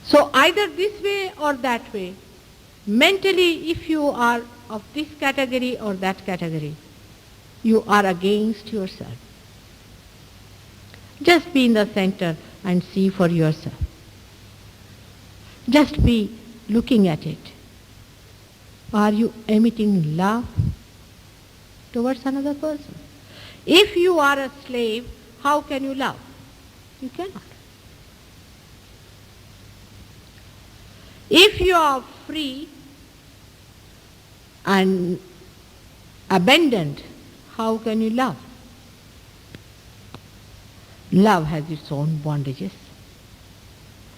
So either this way or that way, mentally if you are of this category or that category, you are against yourself. Just be in the center and see for yourself. Just be looking at it. Are you emitting love towards another person? If you are a slave, how can you love? You cannot. If you are free and abandoned, how can you love? Love has its own bondages,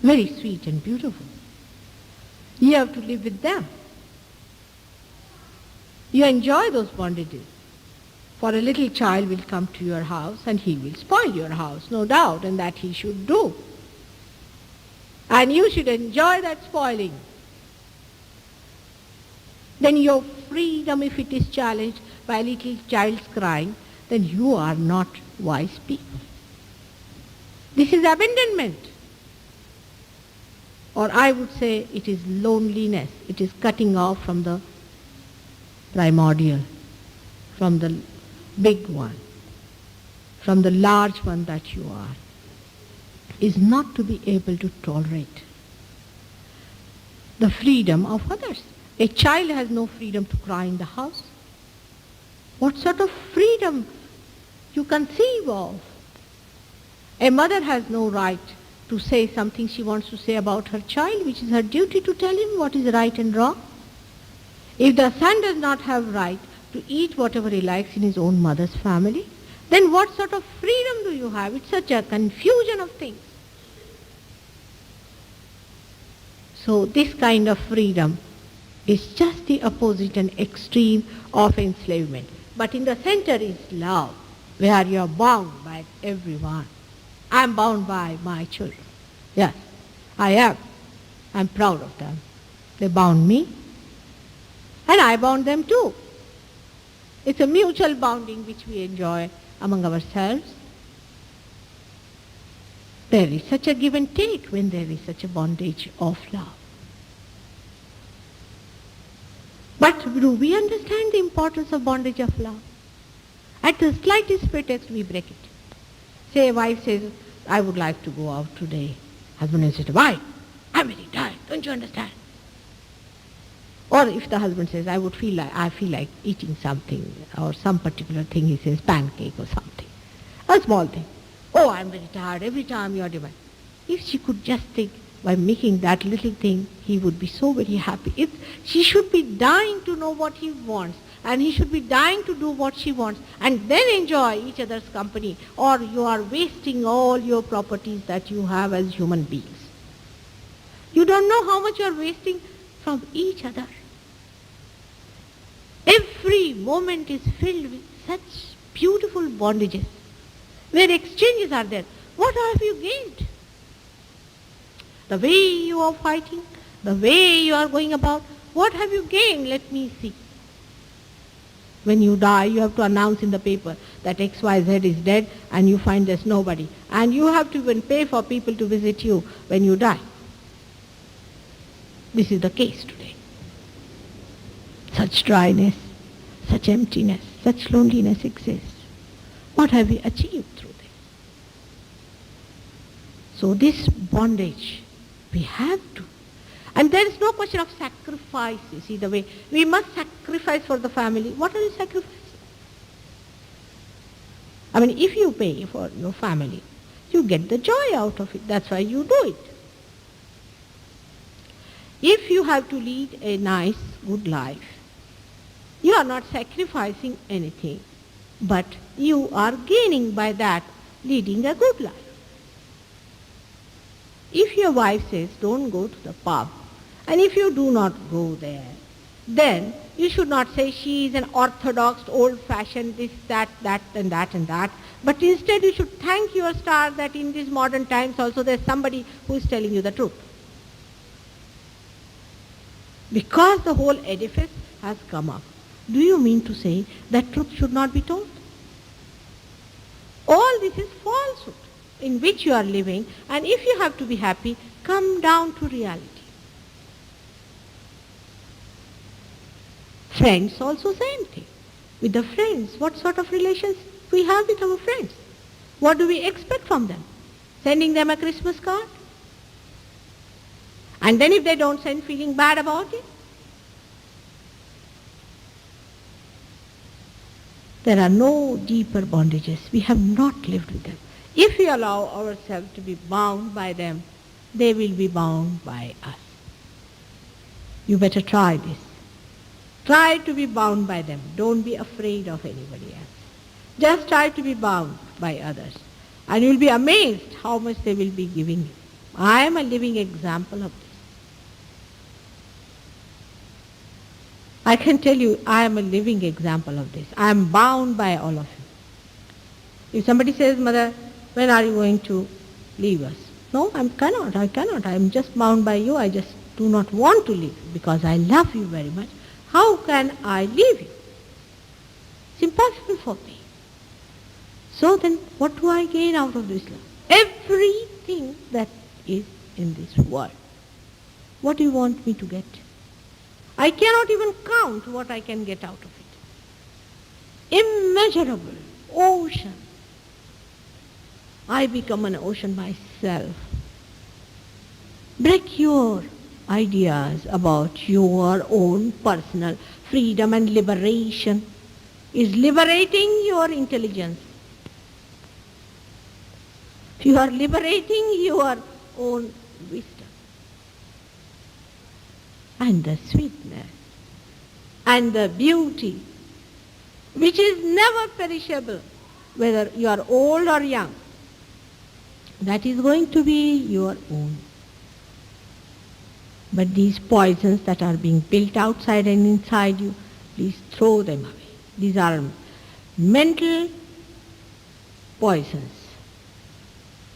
very sweet and beautiful. You have to live with them. You enjoy those bondages For a little child will come to your house and he will spoil your house, no doubt, and that he should do. And you should enjoy that spoiling. Then your freedom, if it is challenged by a little child's crying, then you are not wise people. This is abandonment. Or I would say it is loneliness. It is cutting off from the primordial, from the big one, from the large one that you are, is not to be able to tolerate the freedom of others. A child has no freedom to cry in the house. What sort of freedom you conceive of? A mother has no right to say something she wants to say about her child, which is her duty to tell him what is right and wrong. If the son does not have right to eat whatever he likes in his own mother's family, then what sort of freedom do you have? It's such a confusion of things. So this kind of freedom is just the opposite and extreme of enslavement. But in the center is love, where you are bound by everyone. I am bound by my children. Yes, I am. I am proud of them. They bound me, and I bound them too. It's a mutual bounding which we enjoy among ourselves. There is such a give and take when there is such a bondage of love. But do we understand the importance of bondage of love? At the slightest pretext we break it. Say a wife says, I would like to go out today. Husband will say, why? I'm very tired, don't you understand? Or if the husband says, I feel like eating something, or some particular thing, he says, pancake or something. A small thing. Oh, I'm very tired, every time you're demanding. If she could just think, by making that little thing, he would be so very happy. She should be dying to know what he wants, and he should be dying to do what she wants, and then enjoy each other's company, or you are wasting all your properties that you have as human beings. You don't know how much you are wasting from each other. Every moment is filled with such beautiful bondages, where exchanges are there. What have you gained? The way you are fighting, the way you are going about, what have you gained? Let me see. When you die, you have to announce in the paper that XYZ is dead, and you find there's nobody. And you have to even pay for people to visit you when you die. This is the case today. Such dryness, such emptiness, such loneliness exists. What have we achieved through this? So this bondage, we have to. And there is no question of sacrifice, you see, the way we must sacrifice for the family. What are you sacrificing? I mean, if you pay for your family, you get the joy out of it. That's why you do it. If you have to lead a nice, good life, you are not sacrificing anything, but you are gaining by that, leading a good life. If your wife says, don't go to the pub, and if you do not go there, then you should not say she is an orthodox, old-fashioned, this, that, and that. But instead you should thank your star that in these modern times also there's somebody who is telling you the truth. Because the whole edifice has come up. Do you mean to say that truth should not be told? All this is falsehood in which you are living, and if you have to be happy, come down to reality. Friends also same thing. With the friends, what sort of relations we have with our friends? What do we expect from them? Sending them a Christmas card? And then if they don't send, feeling bad about it? There are no deeper bondages. We have not lived with them. If we allow ourselves to be bound by them, they will be bound by us. You better try this. Try to be bound by them. Don't be afraid of anybody else. Just try to be bound by others. And you will be amazed how much they will be giving you. I am a living example of this. I can tell you, I am a living example of this. I am bound by all of you. If somebody says, Mother, when are you going to leave us? No, I cannot. I am just bound by you. I just do not want to leave because I love you very much. How can I leave you? It's impossible for me. So then, what do I gain out of this love? Everything that is in this world. What do you want me to get? I cannot even count what I can get out of it. Immeasurable ocean. I become an ocean myself. Break your ideas about your own personal freedom and liberation is liberating your intelligence. You are liberating your own wisdom. And the sweetness and the beauty, which is never perishable, whether you are old or young, that is going to be your own. But these poisons that are being built outside and inside you, please throw them away. These are mental poisons.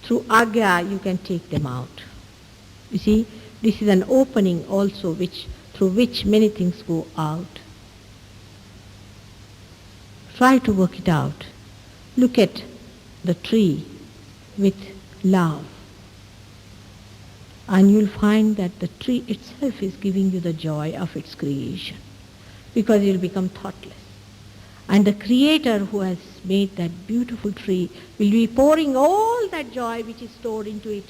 Through Agya you can take them out. You see, this is an opening also through which many things go out. Try to work it out. Look at the tree with love. And you'll find that the tree itself is giving you the joy of its creation, because you'll become thoughtless. And the Creator who has made that beautiful tree will be pouring all that joy which is stored into it.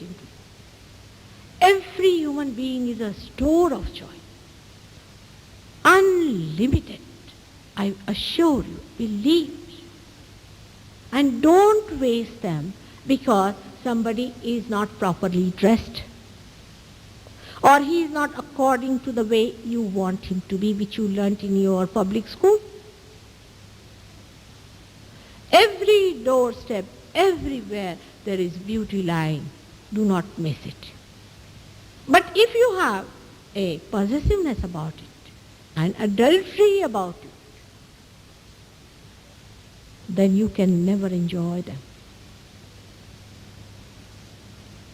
Every human being is a store of joy. Unlimited. I assure you, believe me. And don't waste them because somebody is not properly dressed, or he is not according to the way you want him to be, which you learnt in your public school. Every doorstep, everywhere there is beauty lying. Do not miss it. But if you have a possessiveness about it, and adultery about it, then you can never enjoy them.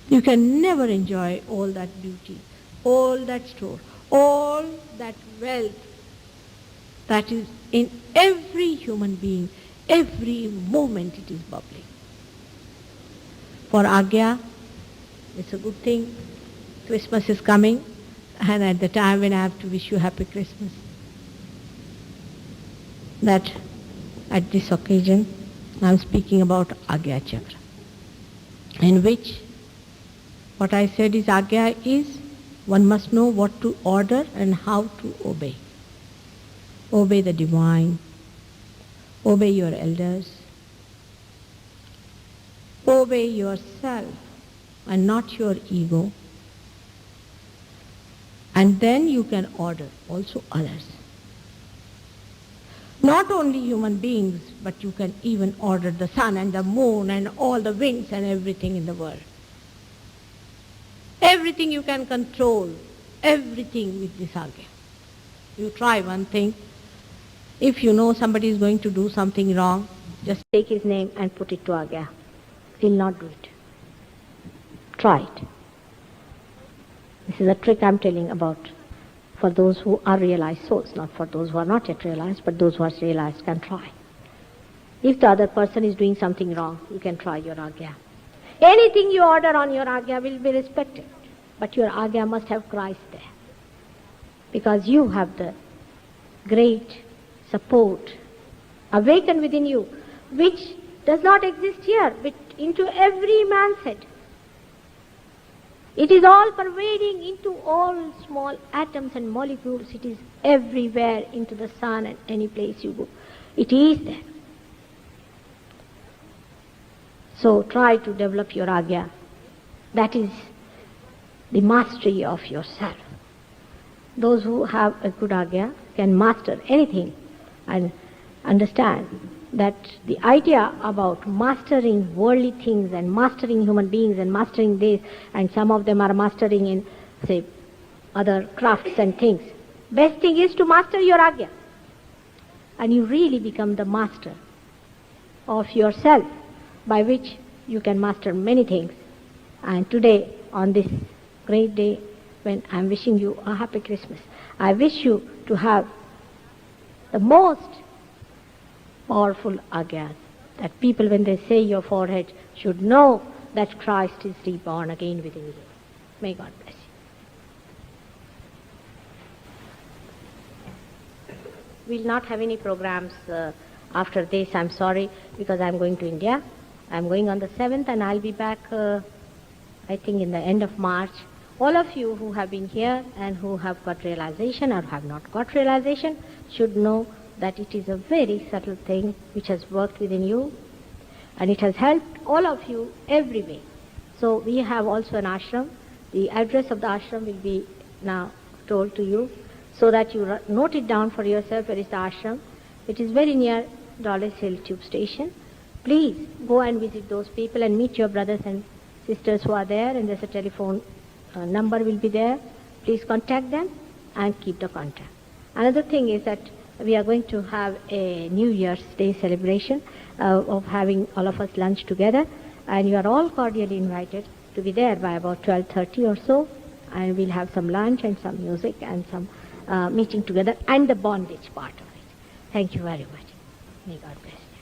You can never enjoy all that beauty, all that store, all that wealth that is in every human being. Every moment it is bubbling. For Agya, it's a good thing. Christmas is coming, and at the time when I have to wish you happy Christmas, that at this occasion I am speaking about Agya Chakra, in which what I said is Agya is one must know what to order and how to obey. Obey the divine. Obey your elders. Obey yourself and not your ego. And then you can order also others. Not only human beings, but you can even order the sun and the moon and all the winds and everything in the world. Everything you can control, everything with this Agya. You try one thing. If you know somebody is going to do something wrong, just Take his name and put it to Agya. He'll not do it. Try it. This is a trick I'm telling about for those who are realized souls, not for those who are not yet realized, but those who are realized can try. If the other person is doing something wrong, you can try your Agya. Anything you order on your Agya will be respected, but your Agya must have Christ there, because you have the great support awakened within you, which does not exist here, but into every man's head. It is all pervading into all small atoms and molecules. It is everywhere, into the sun and any place you go. It is there. So try to develop your Agya. That is the mastery of yourself. Those who have a good Agya can master anything and understand that the idea about mastering worldly things and mastering human beings and mastering this, and some of them are mastering in, say, other crafts and things. Best thing is to master your agya. And you really become the master of yourself, by which you can master many things. And today, on this great day, when I'm wishing you a happy Christmas, I wish you to have the most powerful agyas, that people, when they say your forehead, should know that Christ is reborn again within you. May God bless you. We'll not have any programs after this, I'm sorry, because I'm going to India. I'm going on the 7th and I'll be back, I think, in the end of March. All of you who have been here and who have got realization or have not got realization should know that it is a very subtle thing which has worked within you, and it has helped all of you every way. So we have also an ashram. The address of the ashram will be now told to you, so that you note it down for yourself. Where is the ashram? It is very near Dulles Hill Tube Station. Please go and visit those people and meet your brothers and sisters who are there, and there's a telephone number will be there. Please contact them and keep the contact. Another thing is that we are going to have a New Year's Day celebration of having all of us lunch together, and you are all cordially invited to be there by about 12:30 or so, and we'll have some lunch and some music and some meeting together and the bondage part of it. Thank you very much. May God bless you.